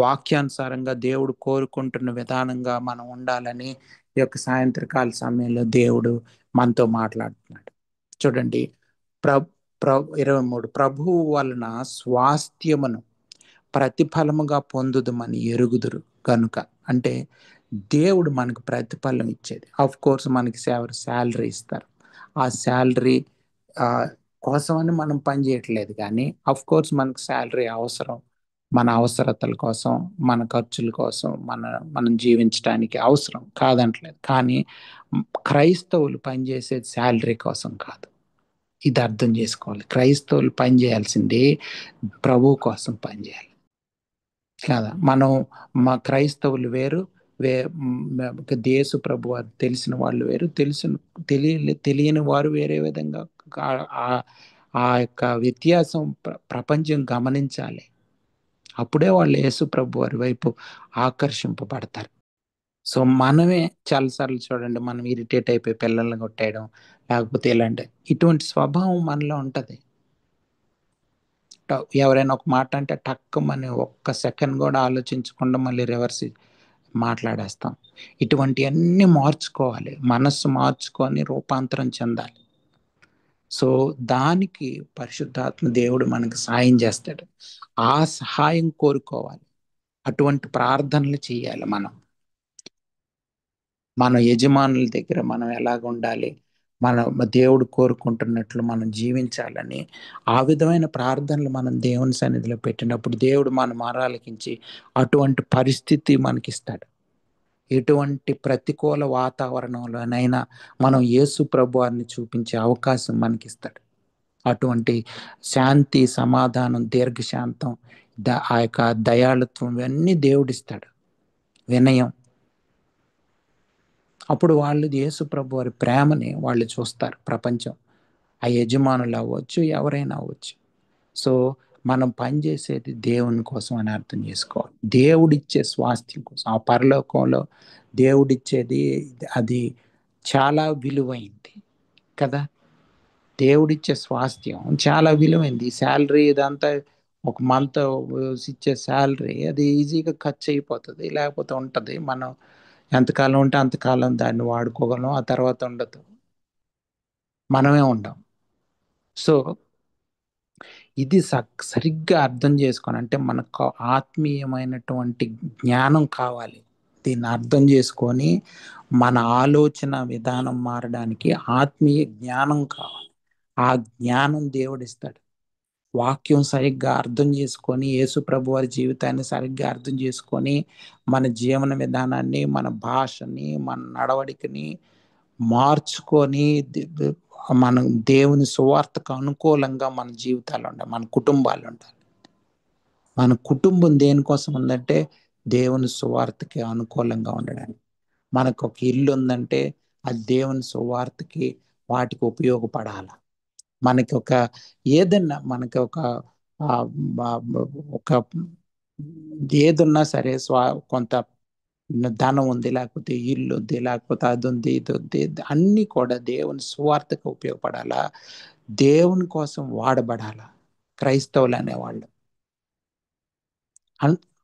వాక్యానుసారంగా దేవుడు కోరుకుంటున్న విధానంగా మనం ఉండాలని ఈ యొక్క సాయంత్రకాల సమయంలో దేవుడు మనతో మాట్లాడుతున్నాడు. చూడండి, ప్ర ప్ర 23 ప్రభువు వలన స్వాస్థ్యమును ప్రతిఫలముగా పొందుదుమని ఎరుగుదురు కనుక. అంటే దేవుడు మనకు ప్రతిఫలం ఇచ్చేది. ఆఫ్ కోర్స్ మనకి శాలరీ ఇస్తారు. ఆ శాలరీ ఆ, కోసమని మనం పని చేయట్లేదు, కానీ అఫ్ కోర్స్ మనకు శాలరీ అవసరం, మన అవసరతల కోసం, మన ఖర్చుల కోసం, మనం జీవించడానికి అవసరం కాదంటలేదు. కానీ క్రైస్తవులు పనిచేసేది శాలరీ కోసం కాదు. ఇది అర్థం చేసుకోవాలి. క్రైస్తవులు పని చేయాల్సింది ప్రభు కోసం పనిచేయాలి కదా. మనం మా క్రైస్తవులు వేరు, వే దేశు ప్రభు వారు తెలిసిన వాళ్ళు వేరు, తెలియని వారు వేరే విధంగా. ఆ- ఆ- ఆ యొక్క వ్యత్యాసం ప్రపంచం గమనించాలి. అప్పుడే వాళ్ళు యేసు ప్రభు వారి వైపు ఆకర్షింపబడతారు. సో మనమే చాలాసార్లు చూడండి, మనం ఇరిటేట్ అయిపోయి పిల్లల్ని కొట్టేయడం, లేకపోతే ఇలాంటి ఇటువంటి స్వభావం మనలో ఉంటది. ఎవరైనా ఒక మాట అంటే టక్కుమని ఒక్క సెకండ్ కూడా ఆలోచించకుండా మళ్ళీ రివర్స్ మాట్లాడేస్తాం. ఇటువంటివన్నీ మార్చుకోవాలి, మనస్సు మార్చుకొని రూపాంతరం చెందాలి. సో దానికి పరిశుద్ధాత్మ దేవుడు మనకు సాయం చేస్తాడు. ఆ సహాయం కోరుకోవాలి, అటువంటి ప్రార్థనలు చేయాలి. మన యజమానుల దగ్గర మనం ఎలాగ ఉండాలి, మన దేవుడు కోరుకుంటున్నట్లు మనం జీవించాలని ఆ విధమైన ప్రార్థనలు మనం దేవుని సన్నిధిలో పెట్టినప్పుడు దేవుడు మన మొరాలకించి అటువంటి పరిస్థితి మనకిస్తాడు. ఎటువంటి ప్రతికూల వాతావరణంలోనైనా మనం యేసు ప్రభువారిని చూపించే అవకాశం మనకిస్తాడు. అటువంటి శాంతి, సమాధానం, దీర్ఘశాంతం, ఆ యొక్క దయాళుత్వం ఇవన్నీ దేవుడిస్తాడు. వినయం. అప్పుడు వాళ్ళు యేసు ప్రభు వారి ప్రేమని వాళ్ళు చూస్తారు, ప్రపంచం. ఆ యజమానులు అవ్వచ్చు, ఎవరైనా అవ్వచ్చు. సో మనం పనిచేసేది దేవుని కోసం అని అర్థం చేసుకోవాలి. దేవుడిచ్చే స్వాస్థ్యం కోసం, ఆ పరలోకంలో దేవుడిచ్చేది అది చాలా విలువైంది కదా. దేవుడిచ్చే స్వాస్థ్యం చాలా విలువైంది. ఈ శాలరీ ఇదంతా ఒక మంత్ ఇచ్చే శాలరీ అది ఈజీగా ఖర్చు అయిపోతుంది, లేకపోతే ఉంటుంది. మనం ఎంతకాలం ఉంటే అంతకాలం దాన్ని వాడుకోగలం, ఆ తర్వాత ఉండదు, మనమే ఉండం. సో ఇది సరిగ్గా అర్థం చేసుకొని, అంటే మనకు ఆత్మీయమైనటువంటి జ్ఞానం కావాలి. దీన్ని అర్థం చేసుకొని మన ఆలోచన విధానం మారడానికి ఆత్మీయ జ్ఞానం కావాలి. ఆ జ్ఞానం దేవుడిస్తాడు. వాక్యం సరిగ్గా అర్థం చేసుకొని, యేసు ప్రభు వారి జీవితాన్ని సరిగ్గా అర్థం చేసుకొని, మన జీవన విధానాన్ని, మన భాషని, మన నడవడికని మార్చుకొని, మనం దేవుని సువార్తకు అనుకూలంగా మన జీవితాలు ఉండాలి, మన కుటుంబాలు ఉండాలి. మన కుటుంబం దేనికోసం ఉందంటే దేవుని సువార్తకి అనుకూలంగా ఉండడానికి. మనకు ఒక ఇల్లు ఉందంటే అది దేవుని సువార్తకి, వాటికి ఉపయోగపడాలి. మనకి ఒక ఏదన్నా మనకి ఒక ఆ, ఒక ఏదున్నా సరే, కొంత ధనం ఉంది, లేకపోతే ఇల్లు ఉంది, లేకపోతే అది ఉంది, ఇది ఉంది, అన్ని కూడా దేవుని సువార్తకు ఉపయోగపడాలా, దేవుని కోసం వాడబడాలా క్రైస్తవులు అనేవాళ్ళు.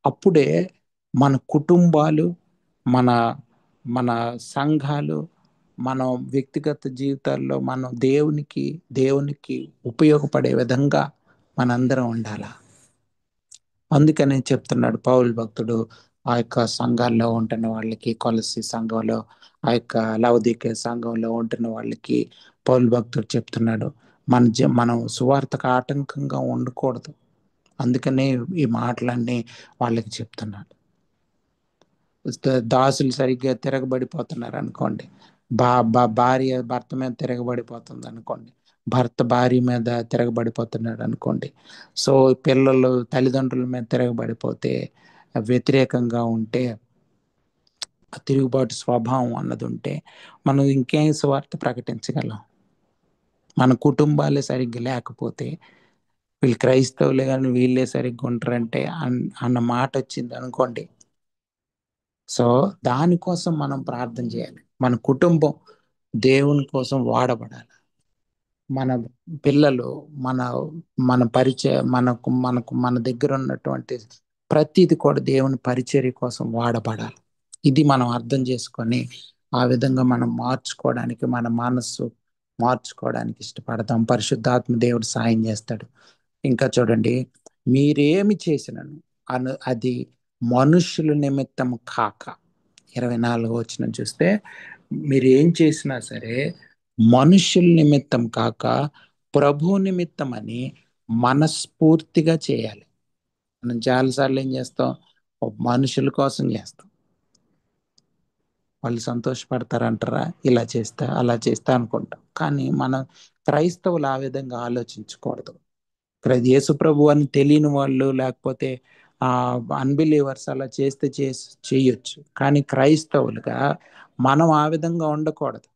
అప్పుడే మన కుటుంబాలు, మన మన సంఘాలు, మన వ్యక్తిగత జీవితాల్లో మనం దేవునికి ఉపయోగపడే విధంగా మనందరం ఉండాల. అందుకనే చెప్తున్నాడు పౌలు భక్తుడు ఆ యొక్క సంఘాల్లో ఉంటున్న వాళ్ళకి, కొలసి సంఘంలో, ఆ యొక్క లవదీకే సంఘంలో ఉంటున్న వాళ్ళకి పౌలు భక్తుడు చెప్తున్నాడు, మనం సువార్తకు ఆటంకంగా ఉండకూడదు. అందుకనే ఈ మాటలన్నీ వాళ్ళకి చెప్తున్నాడు. దాసులు సరిగ్గా తిరగబడిపోతున్నారు అనుకోండి, భార్య భర్త మీద తిరగబడిపోతుంది అనుకోండి, భర్త భార్య మీద తిరగబడిపోతున్నాడు అనుకోండి, సో పిల్లలు తల్లిదండ్రుల మీద తిరగబడిపోతే, వ్యతిరేకంగా ఉంటే, తిరుగుబాటు స్వభావం అన్నది ఉంటే, మనం ఇంకేం సువార్త ప్రకటించగలం? మన కుటుంబాలే సరిగ్గా లేకపోతే, వీళ్ళు క్రైస్తవులే కానీ వీళ్ళే సరిగ్గా ఉంటారంటే అన్న మాట వచ్చింది అనుకోండి. సో దానికోసం మనం ప్రార్థన చేయాలి. మన కుటుంబం దేవుని కోసం వాడబడాలి. మన పిల్లలు, మన మన మన దగ్గర ఉన్నటువంటి ప్రతిది కూడా దేవుని పరిచర్య కోసం వాడబడాలి. ఇది మనం అర్థం చేసుకొని ఆ విధంగా మనం మార్చుకోవడానికి, మన మనస్సు మార్చుకోవడానికి ఇష్టపడతాం. పరిశుద్ధాత్మ దేవుడు సాయం చేస్తాడు. ఇంకా చూడండి, మీరేమి చేసినను అది మనుషుల నిమిత్తం కాక, 24 వచనం చూస్తే, మీరు ఏం చేసినా సరే మనుషుల నిమిత్తం కాక ప్రభు నిమిత్తమని మనస్ఫూర్తిగా చేయాలి. మనం చాలాసార్లు ఏం చేస్తాం, మనుషుల కోసం చేస్తాం. వాళ్ళు సంతోషపడతారంటారా, ఇలా చేస్తా అలా చేస్తా అనుకుంటాం. కానీ మనం క్రైస్తవులు ఆ విధంగా ఆలోచించకూడదు. యేసు ప్రభు అని తెలియని వాళ్ళు, లేకపోతే ఆ అన్బిలీవర్స్ అలా చేస్తే చేయొచ్చు. కానీ క్రైస్తవులుగా మనం ఆ విధంగా ఉండకూడదు.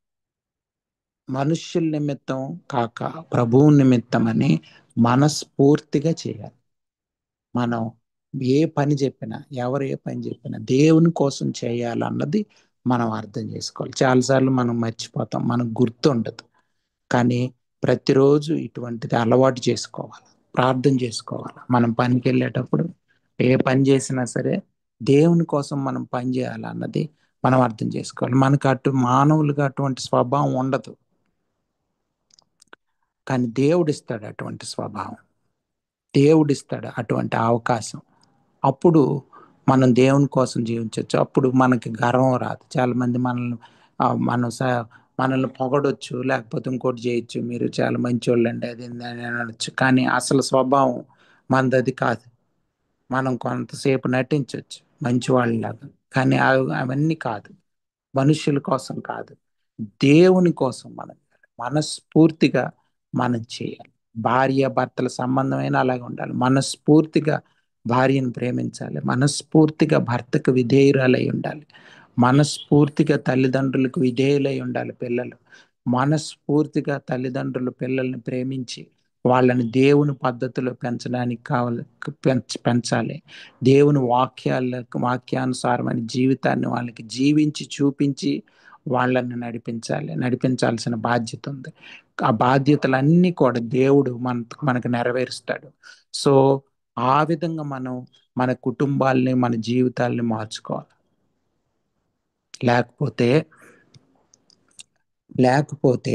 మనుష్యుల నిమిత్తం కాక ప్రభువు నిమిత్తం అని మనస్ఫూర్తిగా చేయాలి. మనం ఏ పని చెప్పినా, ఎవరు ఏ పని చెప్పినా దేవుని కోసం చేయాలన్నది మనం అర్థం చేసుకోవాలి. చాలాసార్లు మనం మర్చిపోతాం, మనకు గుర్తుండదు. కానీ ప్రతిరోజు ఇటువంటిది అలవాటు చేసుకోవాలి, ప్రార్థన చేసుకోవాలి. మనం పనికి వెళ్ళేటప్పుడు ఏ పని చేసినా సరే దేవుని కోసం మనం పని చేయాలన్నది మనం అర్థం చేసుకోవాలి. మనకు మానవులుగా అటువంటి స్వభావం ఉండదు, కానీ దేవుడిస్తాడు అటువంటి స్వభావం, దేవుడిస్తాడు అటువంటి అవకాశం. అప్పుడు మనం దేవుని కోసం జీవించవచ్చు. అప్పుడు మనకి గర్వం రాదు. చాలా మంది మనల్ని మనం మనల్ని పొగడొచ్చు, లేకపోతే ఇంకోటి చేయొచ్చు, మీరు చాలా మంచోళ్ళండి అది ఇది అని అనొచ్చు. కానీ అసలు స్వభావం మనది అది కాదు. మనం కొంతసేపు నటించవచ్చు మంచివాళ్ళలాగా, కానీ అవన్నీ కాదు. మనుషుల కోసం కాదు, దేవుని కోసం మనం మనస్ఫూర్తిగా మనం చేయాలి. భార్య భర్తల సంబంధమైన అలాగే ఉండాలి. మనస్ఫూర్తిగా భార్యను ప్రేమించాలి, మనస్ఫూర్తిగా భర్తకు విధేయురాలై ఉండాలి, మనస్ఫూర్తిగా తల్లిదండ్రులకు విధేయులై ఉండాలి పిల్లలు. మనస్ఫూర్తిగా తల్లిదండ్రులు పిల్లల్ని ప్రేమించి వాళ్ళని దేవుని పద్ధతిలో పెంచడానికి పెంచాలి. దేవుని వాక్యానుసారమైన జీవితాన్ని వాళ్ళకి జీవించి చూపించి వాళ్ళని నడిపించాల్సిన బాధ్యత ఉంది. ఆ బాధ్యతలన్నీ కూడా దేవుడు మనకు నెరవేరుస్తాడు. సో ఆ విధంగా మనం మన కుటుంబాల్ని, మన జీవితాల్ని మార్చుకోవాలి. లేకపోతే లేకపోతే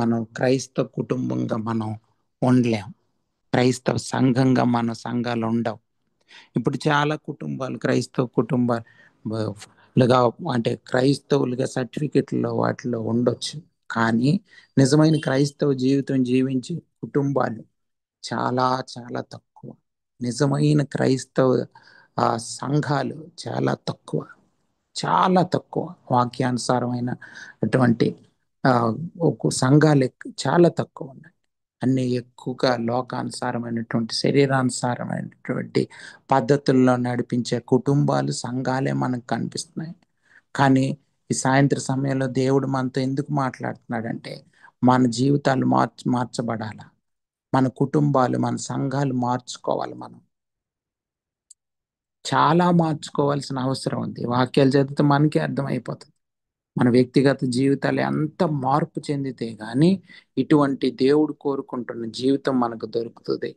మనం క్రైస్తవ కుటుంబంగా మనం ఉండలేం. క్రైస్తవ సంఘంగా మన సంఘాలు ఉండవు. ఇప్పుడు చాలా కుటుంబాలు క్రైస్తవ కుటుంబాలుగా, అంటే క్రైస్తవులుగా సర్టిఫికెట్లో వాటిలో ఉండొచ్చు. కానీ నిజమైన క్రైస్తవ జీవితం జీవించే కుటుంబాలు చాలా చాలా తక్కువ. నిజమైన క్రైస్తవ సంఘాలు చాలా తక్కువ, చాలా తక్కువ. వాక్యానుసారమైన అటువంటి సంఘాలు చాలా తక్కువ ఉన్నాయి. అన్ని ఎక్కువగా లోకానుసారమైనటువంటి, శరీరానుసారమైనటువంటి పద్ధతుల్లో నడిపించే కుటుంబాలు, సంఘాలే మనకు కనిపిస్తున్నాయి. కానీ ఈ సాయంత్రం సమయంలో దేవుడు మనతో ఎందుకు మాట్లాడుతున్నాడంటే, మన జీవితాలు మార్చబడాల, మన కుటుంబాలు, మన సంఘాలు మార్చుకోవాలి. మనం చాలా మార్చుకోవాల్సిన అవసరం ఉంది. వాక్యాలు చదివితే మనకే అర్థమైపోతుంది. మన వ్యక్తిగత జీవితాలు ఎంత మార్పు చెందితే గాని ఇటువంటి దేవుడు కోరుకుంటున్న జీవితం మనకు దొరుకుతుంది.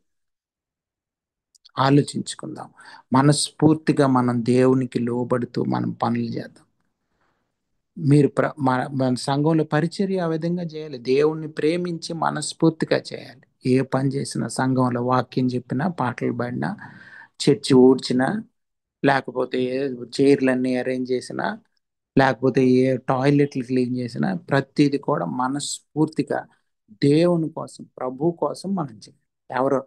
ఆలోచించుకుందాం. మనస్ఫూర్తిగా మనం దేవునికి లోబడుతూ మనం పనులు చేద్దాం. మీరు మన సంఘంలో పరిచర్య ఆ విధంగా చేయాలి. దేవుణ్ణి ప్రేమించి మనస్ఫూర్తిగా చేయాలి. ఏ పని చేసినా, సంఘంలో వాక్యం చెప్పినా, పాటలు పాడినా, చర్చి ఊడ్చినా, లేకపోతే ఏ చైర్లన్నీ అరేంజ్ చేసినా, లేకపోతే ఏ టాయిలెట్లు క్లీన్ చేసినా, ప్రతిది కూడా మనస్ఫూర్తిగా దేవుని కోసం, ప్రభు కోసం మనం చేయాలి. ఎవరో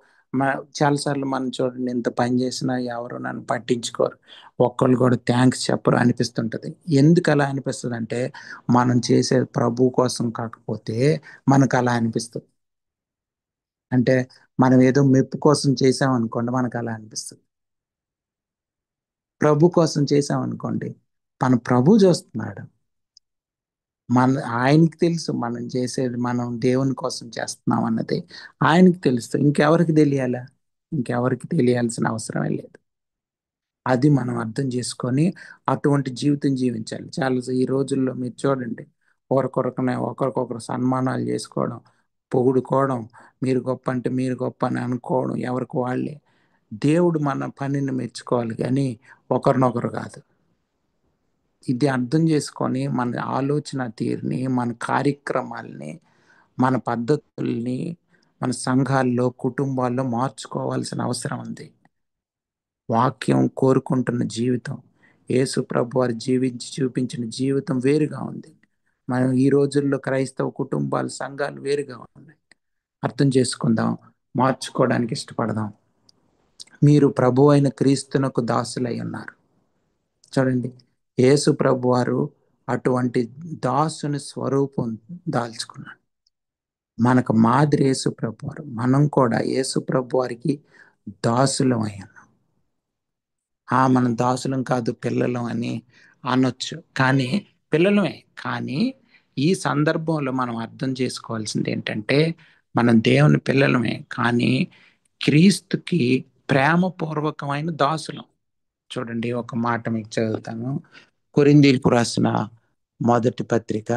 చాలాసార్లు మనం చూడండి, ఎంత పని చేసినా ఎవరు నన్ను పట్టించుకోరు, ఒక్కళ్ళు కూడా థ్యాంక్స్ చెప్పరు అనిపిస్తుంటది. ఎందుకు అలా అనిపిస్తుంది అంటే, మనం చేసే ప్రభు కోసం కాకపోతే మనకు అలా అనిపిస్తుంది. అంటే మనం ఏదో మెప్పు కోసం చేసామనుకోండి, మనకు అలా అనిపిస్తుంది. ప్రభు కోసం చేసామనుకోండి, మన ప్రభు చూస్తున్నాడు. ఆయనకి తెలుసు మనం చేసేది మనం దేవుని కోసం చేస్తున్నాం అన్నది ఆయనకి తెలుసు. ఇంకెవరికి తెలియాలా? ఇంకెవరికి తెలియాల్సిన అవసరమే లేదు. అది మనం అర్థం చేసుకొని అటువంటి జీవితం జీవించాలి. చాలా ఈ రోజుల్లో మీరు చూడండి, ఒకరికొకరు సన్మానాలు చేసుకోవడం, పొగుడుకోవడం, మీరు గొప్ప అంటే మీరు గొప్ప అని అనుకోవడం, ఎవరికి వాళ్ళే. దేవుడు మన పనిని మెచ్చుకోవాలి, కానీ ఒకరినొకరు కాదు. ఇది అర్థం చేసుకొని మన ఆలోచన తీరుని, మన కార్యక్రమాల్ని, మన పద్ధతుల్ని మన సంఘాల్లో, కుటుంబాల్లో మార్చుకోవాల్సిన అవసరం ఉంది. వాక్యం కోరుకుంటున్న జీవితం, యేసు ప్రభు వారు జీవించి చూపించిన జీవితం వేరుగా ఉంది. మనం ఈ రోజుల్లో క్రైస్తవ కుటుంబాలు, సంఘాలు వేరుగా ఉన్నాయి. అర్థం చేసుకుందాం, మార్చుకోవడానికి ఇష్టపడదాం. మీరు ప్రభు అయిన క్రీస్తునకు దాసులై ఉన్నారు. చూడండి, యేసు ప్రభు వారు అటువంటి దాసుని స్వరూపం దాల్చుకున్నాడు. మనకు మాదిరి యేసు ప్రభు వారు. మనం కూడా యేసు ప్రభు వారికి దాసులం అయ్యాం. మనం దాసులం కాదు, పిల్లలం అని అనొచ్చు, కానీ పిల్లలమే. కానీ ఈ సందర్భంలో మనం అర్థం చేసుకోవాల్సింది ఏంటంటే, మనం దేవుని పిల్లలమే, కానీ క్రీస్తుకి ప్రేమపూర్వకమైన దాసులం. చూడండి, ఒక మాట మీకు చదువుతాను. కొరింథీయులకు రాసిన మొదటి పత్రిక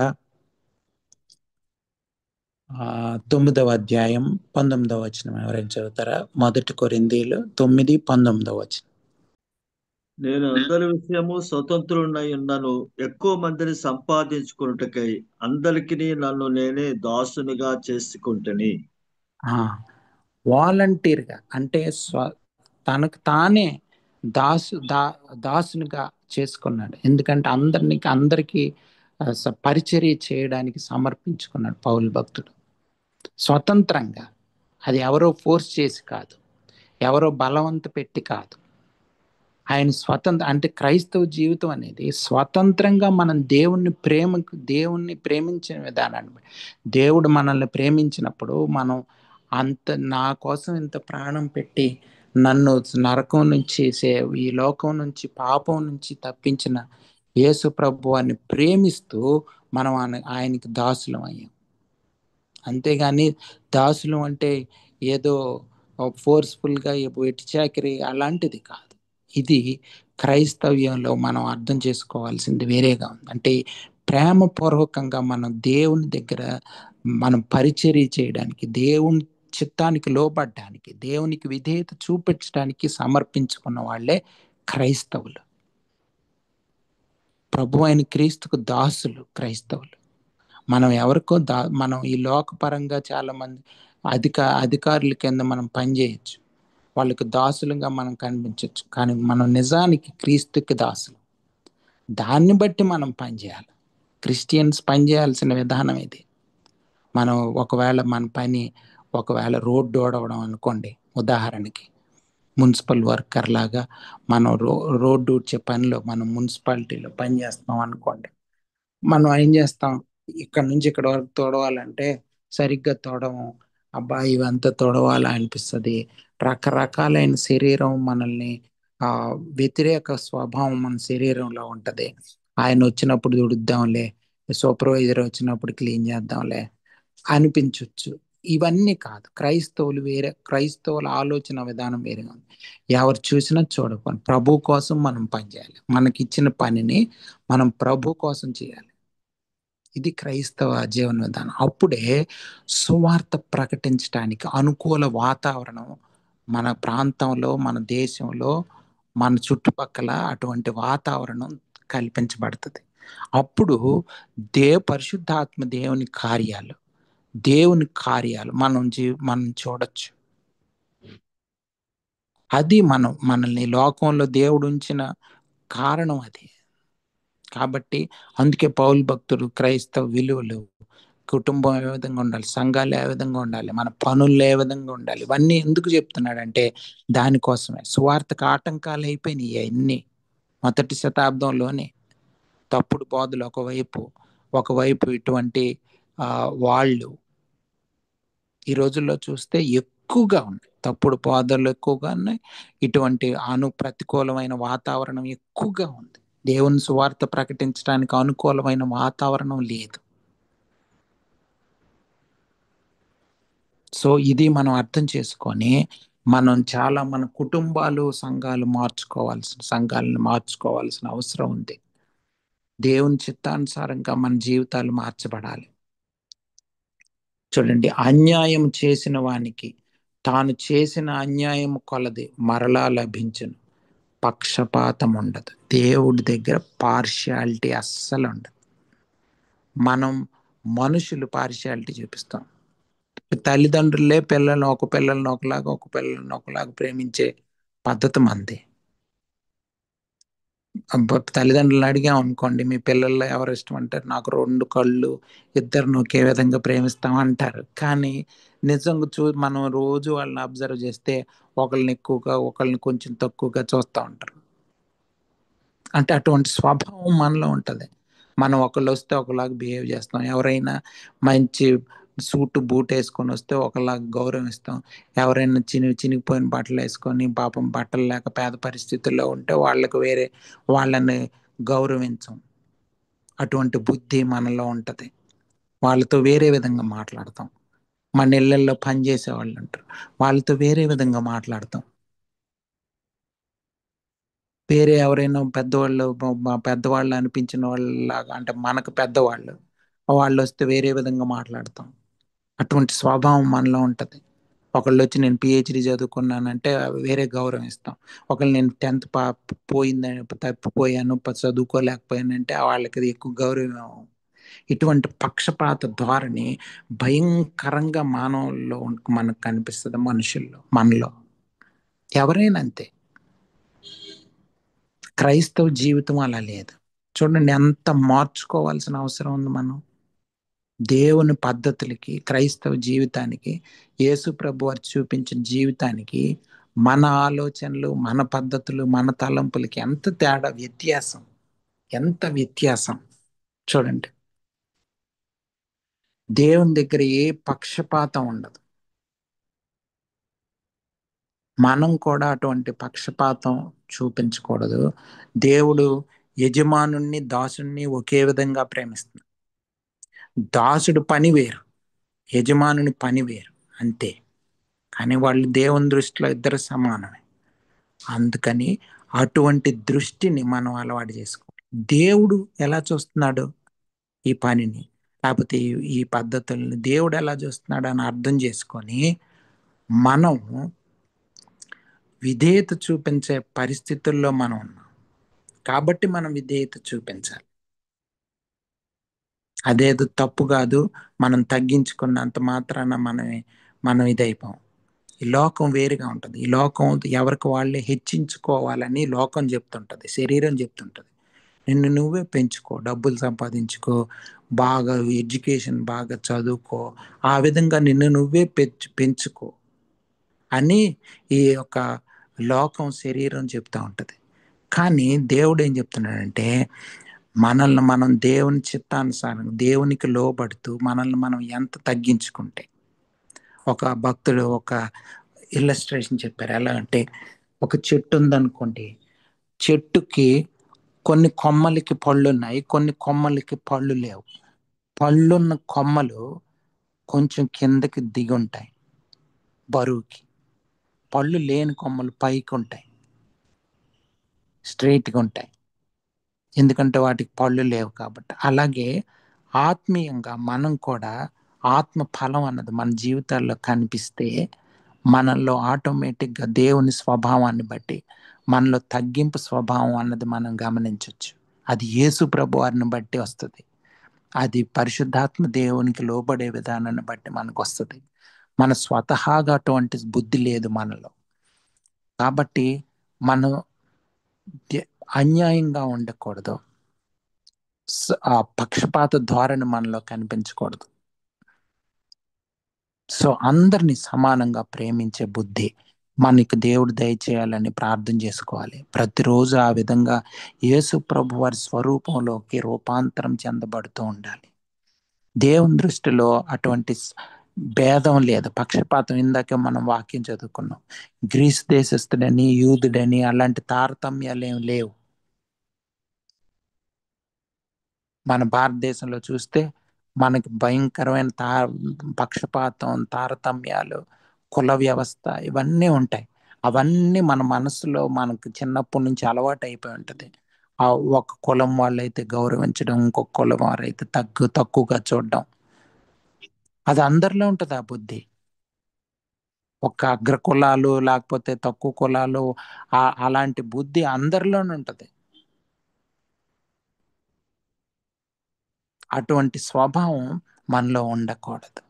9వ అధ్యాయం 19వ వచనం. ఎవరైనా చదువుతారా? మొదటి కొరింథీయులు 9:19. నేను అందరి విషయము స్వతంత్రుడై ఉన్నను, ఎక్కువ మందిని సంపాదించుకున్నటకై అందరికీ నన్ను నేనే దాసునిగా చేసుకుంటుని. వాలంటీర్గా, అంటే తనకు తానే దాసునిగా చేసుకున్నాడు. ఎందుకంటే అందరికీ పరిచర్య చేయడానికి సమర్పించుకున్నాడు పౌలు భక్తుడు. స్వతంత్రంగా, అది ఎవరో ఫోర్స్ చేసి కాదు, ఎవరో బలవంత పెట్టి కాదు. ఆయన అంటే క్రైస్తవ జీవితం అనేది స్వతంత్రంగా మనం దేవుణ్ణి ప్రేమించిన విధానాన్ని, దేవుడు మనల్ని ప్రేమించినప్పుడు మనం నా కోసం ఇంత ప్రాణం పెట్టి నన్ను నరకం నుంచి, ఈ లోకం నుంచి, పాపం నుంచి తప్పించిన యేసు ప్రభువాన్ని ప్రేమిస్తూ మనం ఆయనకి దాసులం అయ్యాం. అంతేగాని దాసులం అంటే ఏదో ఫోర్స్ఫుల్గా వెట్టి చాకిరి అలాంటిది కాదు. ఇది క్రైస్తవ్యంలో మనం అర్థం చేసుకోవాల్సింది వేరేగా ఉంది. అంటే ప్రేమపూర్వకంగా మనం దేవుని దగ్గర మనం పరిచర్య చేయడానికి, దేవుని చిత్తానికి లోబడ్డానికి, దేవునికి విధేయత చూపించడానికి సమర్పించుకున్న వాళ్ళే క్రైస్తవులు. ప్రభు అయిన క్రీస్తుకు దాసులు క్రైస్తవులు. మనం ఎవరికో మనం ఈ లోకపరంగా చాలా మంది అధికారుల కింద మనం పనిచేయచ్చు, వాళ్ళకి దాసులుగా మనం కనిపించవచ్చు, కానీ మనం నిజానికి క్రీస్తుకి దాసులు. దాన్ని బట్టి మనం పనిచేయాలి. క్రిస్టియన్స్ పనిచేయాల్సిన విధానం ఇది. మనం ఒకవేళ రోడ్డు ఓడవడం అనుకోండి, ఉదాహరణకి మున్సిపల్ వర్కర్ లాగా మనం రోడ్డు ఊడ్చే పనిలో మనం మున్సిపాలిటీలో పని చేస్తాం అనుకోండి. మనం ఏం చేస్తాం, ఇక్కడ నుంచి ఇక్కడ వరకు తొడవాలంటే సరిగ్గా తొడవం. అబ్బాయి ఇవంతా తొడవాలా అనిపిస్తుంది. రకరకాలైన శరీరం మనల్ని వ్యతిరేక స్వభావం మన శరీరంలో ఉంటది. ఆయన వచ్చినప్పుడు తుడుద్దాంలే, సూపర్వైజర్ వచ్చినప్పుడు క్లీన్ చేద్దాంలే అనిపించవచ్చు. ఇవన్నీ కాదు. క్రైస్తవుల ఆలోచన విధానం వేరేగా ఉంది. ఎవరు చూసినా చూడకపోయినా ప్రభు కోసం మనం పనిచేయాలి. మనకిచ్చిన పనిని మనం ప్రభు కోసం చేయాలి. ఇది క్రైస్తవ జీవన విధానం. అప్పుడే సువార్త ప్రకటించడానికి అనుకూల వాతావరణం మన ప్రాంతంలో, మన దేశంలో, మన చుట్టుపక్కల అటువంటి వాతావరణం కల్పించబడుతుంది. అప్పుడు పరిశుద్ధాత్మ దేవుని కార్యాలు మనం చూడొచ్చు. అది మనల్ని లోకంలో దేవుడు ఉంచిన కారణం అది. కాబట్టి అందుకే పౌలు భక్తుడు క్రైస్తవ విలువలు, కుటుంబం ఏ విధంగా ఉండాలి, సంఘాలు ఏ విధంగా ఉండాలి, మన పనులు ఏ విధంగా ఉండాలి, ఇవన్నీ ఎందుకు చెప్తున్నాడంటే దానికోసమే. సువార్తకు ఆటంకాలు అయిపోయినాయి అన్ని మొదటి శతాబ్దంలోనే. తప్పుడు బోధలు ఒకవైపు ఇటువంటి వాళ్ళు ఈ రోజుల్లో చూస్తే ఎక్కువగా ఉన్నాయి. తప్పుడు బోధలు ఎక్కువగా ఉన్నాయి. ఇటువంటి ప్రతికూలమైన వాతావరణం ఎక్కువగా ఉంది. దేవుని సువార్త ప్రకటించడానికి అనుకూలమైన వాతావరణం లేదు. సో ఇది మనం అర్థం చేసుకొని మనం మన కుటుంబాలు, సంఘాలను మార్చుకోవాల్సిన అవసరం ఉంది. దేవుని చిత్తానుసారంగా మన జీవితాలు మార్చబడాలి. చూడండి, అన్యాయం చేసిన వానికి తాను చేసిన అన్యాయం కొలది మరలా లభించును. పక్షపాతం ఉండదు. దేవుడి దగ్గర పార్షియాలిటీ అస్సలు ఉండదు. మనం మనుషులు పార్షియాలిటీ చూపిస్తాం. తల్లిదండ్రులే పిల్లల్ని ఒకలాగా ప్రేమించే పద్ధతి మంది. తల్లిదండ్రులను అడిగాం అనుకోండి, మీ పిల్లల్లో ఎవరు ఇష్టం అంటారు, నాకు రెండు కళ్ళు, ఇద్దరిని ఒకే విధంగా ప్రేమిస్తాం అంటారు. కానీ నిజంగా మనం రోజు వాళ్ళని అబ్జర్వ్ చేస్తే ఒకళ్ళని ఎక్కువగా ఒకళ్ళని కొంచెం తక్కువగా చూస్తూ ఉంటారు. అంటే అటువంటి స్వభావం మనలో ఉంటుంది. మనం ఒకళ్ళు వస్తే ఒకలాగా బిహేవ్ చేస్తాం, ఎవరైనా మంచి సూట్ బూట్ వేసుకొని వస్తే ఒకలాగా గౌరవిస్తాం, ఎవరైనా చినిగిపోయిన బట్టలు వేసుకొని పాపం బట్టలు లేక పేద పరిస్థితుల్లో ఉంటే వాళ్ళని గౌరవించం. అటువంటి బుద్ధి మనలో ఉంటుంది. వాళ్ళతో వేరే విధంగా మాట్లాడతాం. మన ఇళ్ళల్లో పని చేసే వాళ్ళు ఉంటారు, వాళ్ళతో వేరే విధంగా మాట్లాడతాం. వేరే ఎవరైనా పెద్దవాళ్ళు, మా పెద్దవాళ్ళు అనిపించిన వాళ్ళలాగా, అంటే మనకు పెద్దవాళ్ళు, వాళ్ళు వస్తే వేరే విధంగా మాట్లాడతాం. అటువంటి స్వభావం మనలో ఉంటుంది. ఒకళ్ళు వచ్చి నేను పిహెచ్డి చదువుకున్నానంటే వేరే గౌరవం ఇస్తాం. ఒకళ్ళు నేను 10th పోయిందని తప్పిపోయాను, చదువుకోలేకపోయానంటే వాళ్ళకి అది ఎక్కువ గౌరవం ఇవ్వం. ఇటువంటి పక్షపాత ధోరణి భయంకరంగా మానవుల్లో మనకు కనిపిస్తుంది, మనుషుల్లో, మనలో ఎవరైనా అంతే. క్రైస్తవ జీవితం అలా లేదు. చూడండి ఎంత మార్చుకోవాల్సిన అవసరం ఉంది మనం. దేవుని పద్ధతులకి, క్రైస్తవ జీవితానికి, యేసు ప్రభు వారు చూపించిన జీవితానికి, మన ఆలోచనలు, మన పద్ధతులు, మన తలంపులకి ఎంత తేడా, వ్యత్యాసం, ఎంత వ్యత్యాసం చూడండి. దేవుని దగ్గర ఏ పక్షపాతం ఉండదు. మనం కూడా అటువంటి పక్షపాతం చూపించకూడదు. దేవుడు యజమానుణ్ణి దాసుణ్ణి ఒకే విధంగా ప్రేమిస్తుంది. దాసుడు పని వేరు, యజమానుని పని వేరు, అంతే. కానీ వాళ్ళు దేవుని దృష్టిలో ఇద్దరు సమానమే. అందుకని అటువంటి దృష్టిని మనం అలవాటు చేసుకోవాలి. దేవుడు ఎలా చూస్తున్నాడు ఈ పనిని, లేకపోతే ఈ పద్ధతుల్ని దేవుడు ఎలా చూస్తున్నాడు అని అర్థం చేసుకొని మనం విధేయత చూపించే పరిస్థితుల్లో మనం ఉన్నాం కాబట్టి మనం విధేయత చూపించాలి. అదేదో తప్పు కాదు, మనం తగ్గించుకున్నంత మాత్రాన మనం ఇదైపోం. ఈ లోకం వేరుగా ఉంటుంది. ఈ లోకం ఎవరికి వాళ్ళే హెచ్చించుకోవాలని లోకం చెప్తుంటది, శరీరం చెప్తుంటది. నిన్ను నువ్వే పెంచుకో, డబ్బులు సంపాదించుకో, బాగా ఎడ్యుకేషన్ బాగా చదువుకో, ఆ విధంగా నిన్ను నువ్వే పెంచుకో అని ఈ యొక్క లోకం, శరీరం చెప్తా ఉంటది. కానీ దేవుడు ఏం చెప్తున్నాడంటే, మనల్ని మనం దేవుని చిత్తానుసారం దేవునికి లోబడుతూ మనల్ని మనం ఎంత తగ్గించుకుంటే, ఒక భక్తుడు ఒక ఇల్లస్ట్రేషన్ చెప్పారు. ఎలా అంటే, ఒక చెట్టు ఉందనుకోండి, చెట్టుకి కొన్ని కొమ్మలకి పళ్ళు ఉన్నాయి, కొన్ని కొమ్మలకి పళ్ళు లేవు. పళ్ళున్న కొమ్మలు కొంచెం కిందకి దిగి ఉంటాయి బరువుకి, పళ్ళు లేని కొమ్మలు పైకి ఉంటాయి, స్ట్రైట్గా ఉంటాయి, ఎందుకంటే వాటికి పళ్ళు లేవు కాబట్టి. అలాగే ఆత్మీయంగా మనం కూడా ఆత్మ ఫలం అన్నది మన జీవితాల్లో కనిపిస్తే మనలో ఆటోమేటిక్గా దేవుని స్వభావాన్ని బట్టి మనలో తగ్గింపు స్వభావం అన్నది మనం గమనించవచ్చు. అది యేసు ప్రభు వారిని బట్టి వస్తుంది. అది పరిశుద్ధాత్మ దేవునికి లోబడే విధానాన్ని బట్టి మనకు వస్తుంది. మన స్వతహాగా అటువంటి బుద్ధి లేదు మనలో. కాబట్టి మనం అన్యాయంగా ఉండకూడదు, ఆ పక్షపాత ధోరణి మనలో కనిపించకూడదు. సో అందరినీ సమానంగా ప్రేమించే బుద్ధి మనకి దేవుడు దయచేయాలని ప్రార్థన చేసుకోవాలి ప్రతిరోజు. ఆ విధంగా యేసు ప్రభు వారి స్వరూపంలోకి రూపాంతరం చెందబడుతూ ఉండాలి. దేవుని దృష్టిలో అటువంటి భేదం లేదు, పక్షపాతం. ఇందాక మనం వాక్యం చదువుకున్నాం, గ్రీస్ దేశస్థుడని యూదుడని అలాంటి తారతమ్యాలు ఏమి లేవు. మన భారతదేశంలో చూస్తే మనకి భయంకరమైన పక్షపాతం, తారతమ్యాలు, కుల వ్యవస్థ, ఇవన్నీ ఉంటాయి. అవన్నీ మన మనసులో మనకు చిన్నప్పటి నుంచి అలవాటు అయిపోయి ఉంటుంది. ఆ ఒక కులం వాళ్ళైతే గౌరవించడం, ఇంకొక కులం వారైతే తక్కువగా చూడడం, అది అందరిలో ఉంటుంది ఆ బుద్ధి. ఒక అగ్ర కులాలు లేకపోతే తక్కువ కులాలు, అలాంటి బుద్ధి అందరిలోనే ఉంటుంది. అటువంటి స్వభావం మనలో ఉండకూడదు.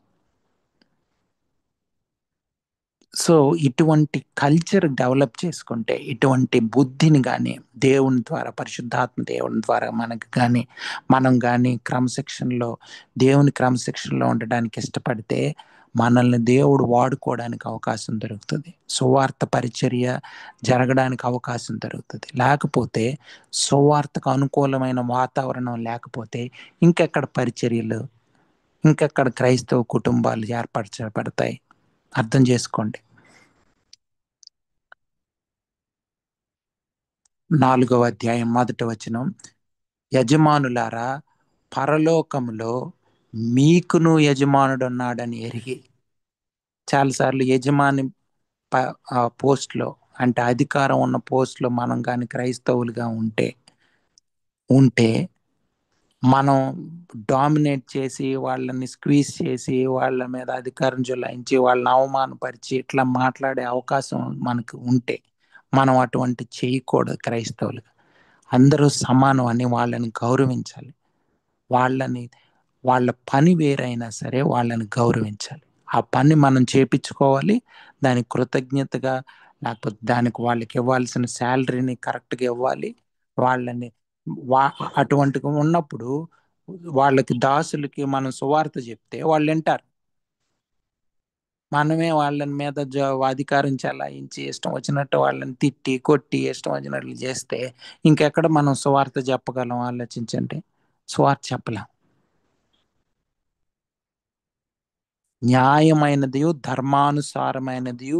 సో ఇటువంటి కల్చర్ డెవలప్ చేసుకుంటే, ఇటువంటి బుద్ధిని కానీ దేవుని ద్వారా, పరిశుద్ధాత్మ దేవుని ద్వారా మనకు కానీ, మనం కానీ క్రమశిక్షణలో, దేవుని క్రమశిక్షణలో ఉండడానికి ఇష్టపడితే మనల్ని దేవుడు వాడుకోవడానికి అవకాశం దొరుకుతుంది. సువార్త పరిచర్య జరగడానికి అవకాశం దొరుకుతుంది. లేకపోతే సువార్తకు అనుకూలమైన వాతావరణం లేకపోతే ఇంకెక్కడ పరిచర్యలు, ఇంకెక్కడ క్రైస్తవ కుటుంబాలు ఏర్పరచబడతాయి? అర్థం చేసుకోండి. 4వ అధ్యాయం 1వ వచనం, యజమానులారా పరలోకములో మీకును యజమానుడు ఉన్నాడని ఎరిగి. చాలాసార్లు యజమాని పోస్ట్లో, అంటే అధికారం ఉన్న పోస్ట్లో మనం కానీ క్రైస్తవులుగా ఉంటే మనం డామినేట్ చేసి, వాళ్ళని స్క్వీజ్ చేసి, వాళ్ళ మీద అధికారం చెలాయించి, వాళ్ళని అవమానపరిచి ఇట్లా మాట్లాడే అవకాశం మనకు ఉంటే మనం అటువంటి చేయకూడదు. క్రైస్తవులుగా అందరూ సమానం అని వాళ్ళని గౌరవించాలి. వాళ్ళ పని వేరైనా సరే వాళ్ళని గౌరవించాలి. ఆ పని మనం చేపించుకోవాలి. దానికి కృతజ్ఞతగా, లేకపోతే దానికి వాళ్ళకి ఇవ్వాల్సిన శాలరీని కరెక్ట్గా ఇవ్వాలి. వాళ్ళని అటువంటిగా ఉన్నప్పుడు వాళ్ళకి, దాసులకి మనం సువార్త చెప్తే వాళ్ళు వింటారు. మనమే వాళ్ళని మీద అధికారం చెలాయించి ఇష్టం వచ్చినట్టు వాళ్ళని తిట్టి కొట్టి ఇష్టం వచ్చినట్లు చేస్తే ఇంకెక్కడ మనం సువార్త చెప్పగలం? ఆలోచించండి. సువార్త చెప్పలేం. న్యాయమైనది, ధర్మానుసారమైనది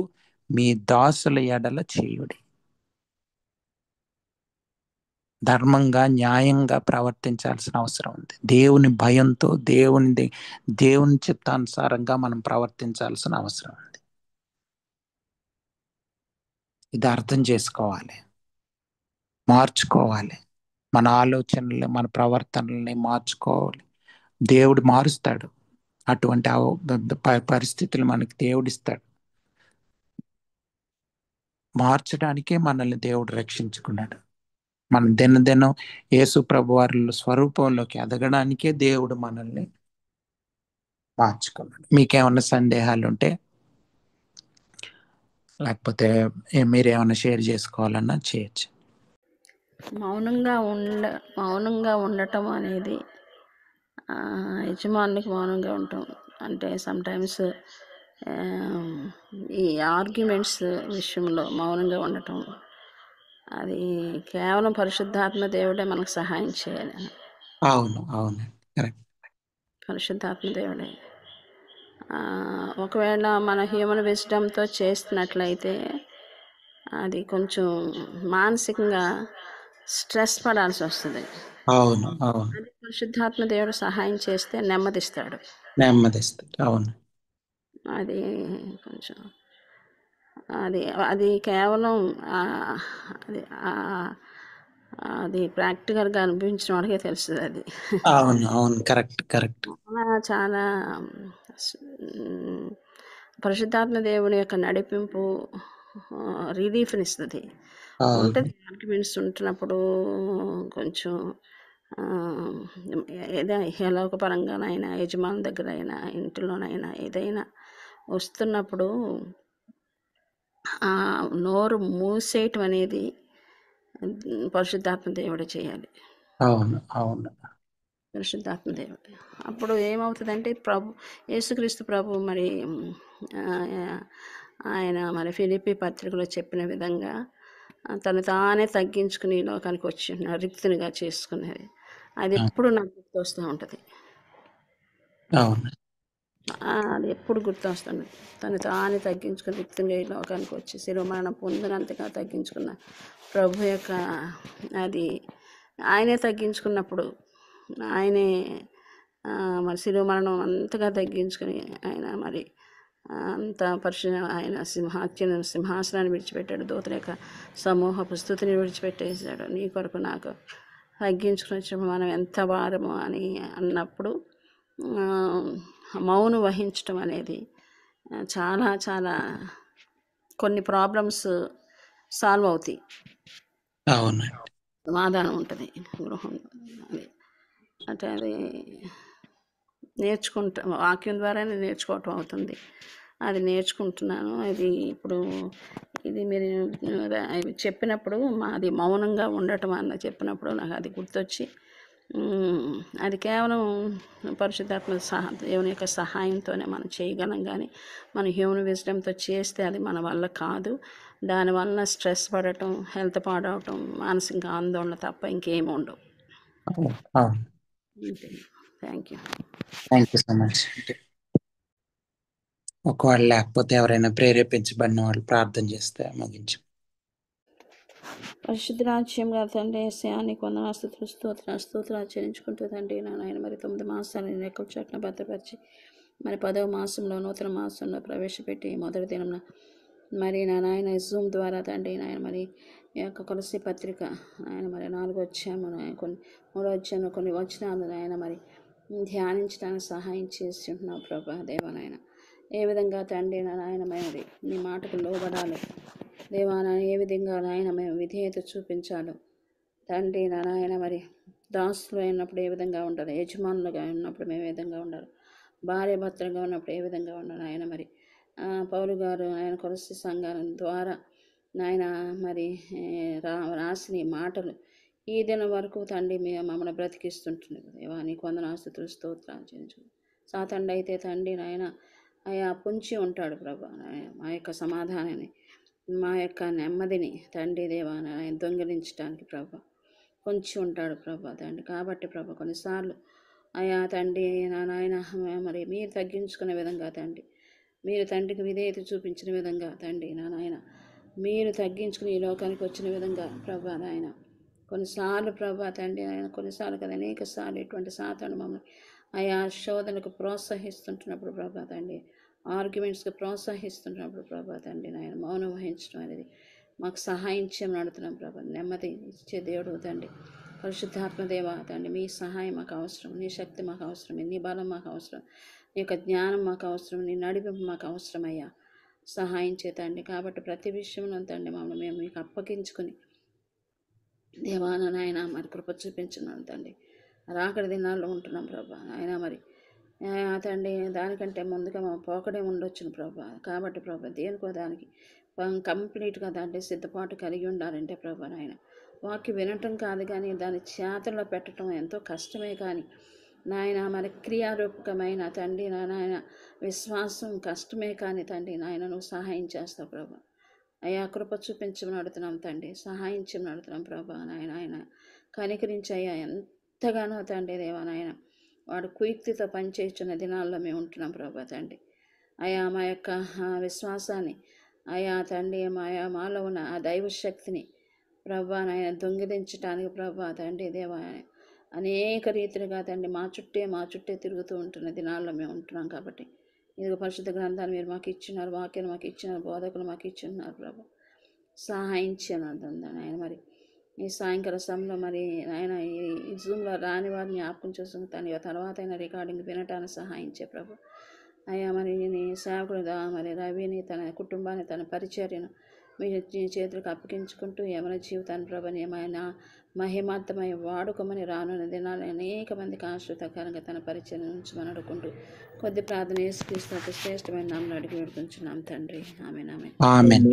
మీ దాసుల ఎడల చేయుడి. ధర్మంగా, న్యాయంగా ప్రవర్తించాల్సిన అవసరం ఉంది. దేవుని భయంతో, దేవుని చిత్తానుసారంగా మనం ప్రవర్తించాల్సిన అవసరం ఉంది. ఇది అర్థం చేసుకోవాలి, మార్చుకోవాలి. మన ఆలోచనల్ని, మన ప్రవర్తనల్ని మార్చుకోవాలి. దేవుడు మారుస్తాడు. అటువంటి పరిస్థితులు మనకి దేవుడిస్తాడు. మార్చడానికే మనల్ని దేవుడు రక్షించుకున్నాడు. మనం దినదినం యేసు ప్రభు వారి స్వరూపంలోకి ఎదగడానికే దేవుడు మనల్ని మార్చుకున్నాడు. మీకేమన్నా సందేహాలు ఉంటే, లేకపోతే మీరేమన్నా షేర్ చేసుకోవాలన్నా చేయొచ్చు. మౌనంగా ఉండటం అనేది, యజమానికి మౌనంగా ఉండటం అంటే సమ్టైమ్స్ ఈ ఆర్గ్యుమెంట్స్ విషయంలో మౌనంగా ఉండటం, అది కేవలం పరిశుద్ధాత్మ దేవుడే మనకు సహాయం చేయాలి. అవును, అవును, కరెక్ట్. పరిశుద్ధాత్మ దేవుడే. ఒకవేళ మన హ్యూమన్ విజ్డమ్తో చేస్తున్నట్లయితే అది కొంచెం మానసికంగా స్ట్రెస్ పడాల్సి వస్తుంది. అవును, అవును, అది పరిశుద్ధాత్మ దేవుడు సహాయం చేస్తే నెమ్మదిస్తాడు. అవును. అది కొంచెం అది కేవలం అది ప్రాక్టికల్గా అనిపించిన వాడికే తెలుస్తుంది. అది అవును, అవును, కరెక్ట్. చాలా పరిశుద్ధాత్మ దేవుని యొక్క నడిపింపు రిలీఫ్నిస్తుంది. ఉంటుంది ఆర్గ్యుమెంట్స్ ఉంటున్నప్పుడు కొంచెం ఏదైనా ఇహలోకపరంగానైనా, యజమాని దగ్గర అయినా, ఇంటిలోనైనా ఏదైనా వస్తున్నప్పుడు నోరు మూసేయటం అనేది పరిశుద్ధాత్మ దేవుడు చేయాలి. అవును. పరిశుద్ధాత్మ దేవుడు. అప్పుడు ఏమవుతుందంటే యేసుక్రీస్తు ప్రభు మరి ఆయన మరి ఫిలిప్పీ పత్రికలో చెప్పిన విధంగా తను తానే తగ్గించుకుని లోకానికి వచ్చి రిక్తునిగా చేసుకునేది. అది ఎప్పుడు నాకు గుర్తొస్తూ ఉంటుంది. అది ఎప్పుడు గుర్తొస్తుంది. తను తానే తగ్గించుకుని రిక్తునిగా ఈ లోకానికి వచ్చి శిలువ మరణం పొందినంతగా తగ్గించుకున్న ప్రభు యొక్క, అది ఆయనే తగ్గించుకున్నప్పుడు ఆయనే మరి శిలువ మరణం అంతగా తగ్గించుకుని ఆయన మరి అంత ఆయన సింహాసనాన్ని విడిచిపెట్టాడు. దూతల యొక్క సమూహపు స్తుతిని విడిచిపెట్టేశాడు. నీ కొరకు నాకు తగ్గించుకుని వచ్చినప్పుడు మనం ఎంత భారము అని అన్నప్పుడు మౌనం వహించటం అనేది చాలా చాలా కొన్ని ప్రాబ్లమ్స్ సాల్వ్ అవుతాయి. సమాధానం ఉంటుంది గృహంలో. అంటే అది వాక్యం ద్వారానే నేర్చుకోవటం అవుతుంది. అది నేర్చుకుంటున్నాను. అది ఇప్పుడు ఇది మీరు చెప్పినప్పుడు అది మౌనంగా ఉండటం అన్న చెప్పినప్పుడు నాకు అది గుర్తొచ్చి అది కేవలం పరిశుద్ధాత్మ దేవుని యొక్క సహాయంతోనే మనం చేయగలం. కానీ మన హ్యూమన్ విజ్డమ్తో చేస్తే అది మన వల్ల కాదు. దానివల్ల స్ట్రెస్ పడటం, హెల్త్ పాడవటం, మానసిక ఆందోళన తప్ప ఇంకేమి ఉండవు. Thank you so much. ఒకవేళ లేకపోతే ఎవరైనా ప్రేరేపించబడిన వాళ్ళు ప్రార్థన చేస్తే ముగించు. పరిశుద్ధ రాజ్యం గారు తండ్రి ఏసయానికి వందనాస్తుతులు స్తోత్రాలు ఆచరించుకుంటూ తండ్రి నాయన మరి 9 మాసాలు లెక్క చట్న భద్రపరిచి మరి 10వ మాసంలో నూతన మాసంలో ప్రవేశపెట్టి మొదటి దినం మరి నాయన జూమ్ ద్వారా తండ్రి నాయన మరి ఈ యొక్క కొలసి పత్రిక ఆయన మరి 4వ అధ్యాయం కొన్ని 3వ అధ్యాయంలో కొన్ని వచనాలు ఆయన మరి ధ్యానించడానికి సహాయం చేసి ఉంటున్నావు ప్రభా దేవనాయన. ఏ విధంగా తండ్రి నాయన మరి నీ మాటకు లోబడాలి దేవాన, ఏ విధంగా నాయన మేము విధేయత చూపించాలో తండ్రి నాయన మరి దాసులు అయినప్పుడు ఏ విధంగా ఉండాలి, యజమానులుగా ఉన్నప్పుడు మేము ఏ విధంగా ఉండాలి, భార్య భర్తలుగా ఉన్నప్పుడు ఏ విధంగా ఉండాలి ఆయన మరి పౌలు గారు ఆయన కొలసి సంఘాల ద్వారా నాయన మరి రాసిన మాటలు ఈ దినం వరకు తండ్రి మేము మమ్మల్ని బ్రతికిస్తుంటున్నాం దేవా. నీకు వందనాస్తుతులు స్తోత్రాలు చేయించు. సాతండి అయితే తండ్రి నాయన అయా పొంచి ఉంటాడు ప్రభా మా యొక్క సమాధానాన్ని, మా యొక్క నెమ్మదిని తండ్రి దేవా ఆయన దొంగిలించడానికి ప్రభా పొంచి ఉంటాడు ప్రభా తండ్రి. కాబట్టి ప్రభా కొన్నిసార్లు అయా తండ్రి నాయన మరి మీరు తగ్గించుకునే విధంగా తండ్రి, మీరు తండ్రికి విధేయత చూపించిన విధంగా తండ్రి నాయన మీరు తగ్గించుకుని ఈ లోకానికి వచ్చిన విధంగా ప్రభా నాయన కొన్నిసార్లు ప్రభా తండ్రి ఆయన కొన్నిసార్లు కదా అనేక సార్లు ఇటువంటి సాతాను మమ్మల్ని ఆయా శోధనకు ప్రోత్సహిస్తుంటున్నప్పుడు ప్రభా తండ్రి, ఆర్గ్యుమెంట్స్కి ప్రోత్సహిస్తున్నప్పుడు ప్రభా తండ్రి నాయన మౌనం వహించడం అనేది మాకు సహాయం చేయమని అడుగుతున్నాం ప్రభా. నెమ్మది ఇచ్చే దేవుడు తండ్రి, పరిశుద్ధాత్మదేవ తండ్రి, మీ సహాయం మాకు అవసరం, నీ శక్తి మాకు అవసరం, నీ బలం మాకు అవసరం, నీ యొక్క జ్ఞానం మాకు అవసరం, నీ నడిపింపు మాకు అవసరమయ్యా. సహాయం చేతండి. కాబట్టి ప్రతి విషయంలో తండ్రి మమ్మల్ని మేము మీకు అప్పగించుకొని దేవాన నాయన మరి కృప చూపించున్నాను తండ్రి. రాకడి దినాల్లో ఉంటున్నాం ప్రభా ఆయన మరి తండ్రి దానికంటే ముందుగా మా పోకడే ఉండొచ్చును ప్రభా. కాబట్టి ప్రభా దేనికో దానికి కంప్లీట్గా తండ్రి సిద్ధపాటు కలిగి ఉండాలంటే ప్రభా నాయన వాక్యం వినటం కాదు కానీ దాన్ని చేతల్లో పెట్టడం ఎంతో కష్టమే. కానీ నాయన మరి క్రియారూపకమైన తండ్రి నాయన విశ్వాసం కష్టమే. కానీ తండ్రి నాయన నువ్వు సహాయం చేస్తావు ప్రభా. అయ్యా కృప చూపించమని అడుగుతున్నాం తండ్రి, సహాయం చేయమని అడుగుతున్నాం ప్రభా నాయన. ఆయన కనికరించయ్యా ఎంతగానో తండ్రి దేవా నాయన వాడు కుయుక్తితో పనిచేస్తున్న దినాల్లో మేము ఉంటున్నాం ప్రభా తండ్రి. అయా మా యొక్క విశ్వాసాన్ని అయా తండ్రి మాలో ఉన్న ఆ దైవ శక్తిని ప్రభా నాయన దొంగిలించడానికి ప్రభా తండ్రి దేవా అనేక రీతిలుగా తండ్రి మా చుట్టే తిరుగుతూ ఉంటున్న దినాల్లో మేము ఉంటున్నాం. కాబట్టి ఇదిగో పరిశుద్ధ గ్రంథాన్ని మీరు మాకు ఇచ్చినారు, వాక్యాలు మాకు ఇచ్చినారు, బోధకులు మాకు ఇచ్చిన్నారు ప్రభా. సహాయం చేయను ఆయన మరి ఈ సాయంకాల సమయంలో మరి ఆయన ఈ జూమ్లో రాని వారిని జ్ఞాపకం చేసుకుని తన తర్వాత అయిన రికార్డింగ్ వినటానికి సహాయం చే ప్రభు. అయ్యా మరి నీ సేవకుడు మరి రవిని తన కుటుంబాన్ని తన పరిచర్యను మీ చేతులకు అప్పగించుకుంటూ యమన జీవితాన్ని ప్రభని ఆయన మహిమార్థమై వాడుకోమని రానున్న దినాలు అనేక మందికి ఆశ్రితకరంగా తన పరిచయం నుంచి మనం అడుగుకుంటూ కొద్ది ప్రార్థన యేసుక్రీస్తు శ్రేష్టమైన నామములో అడిగి వేడుకుంటున్నాం తండ్రి. ఆమేన్.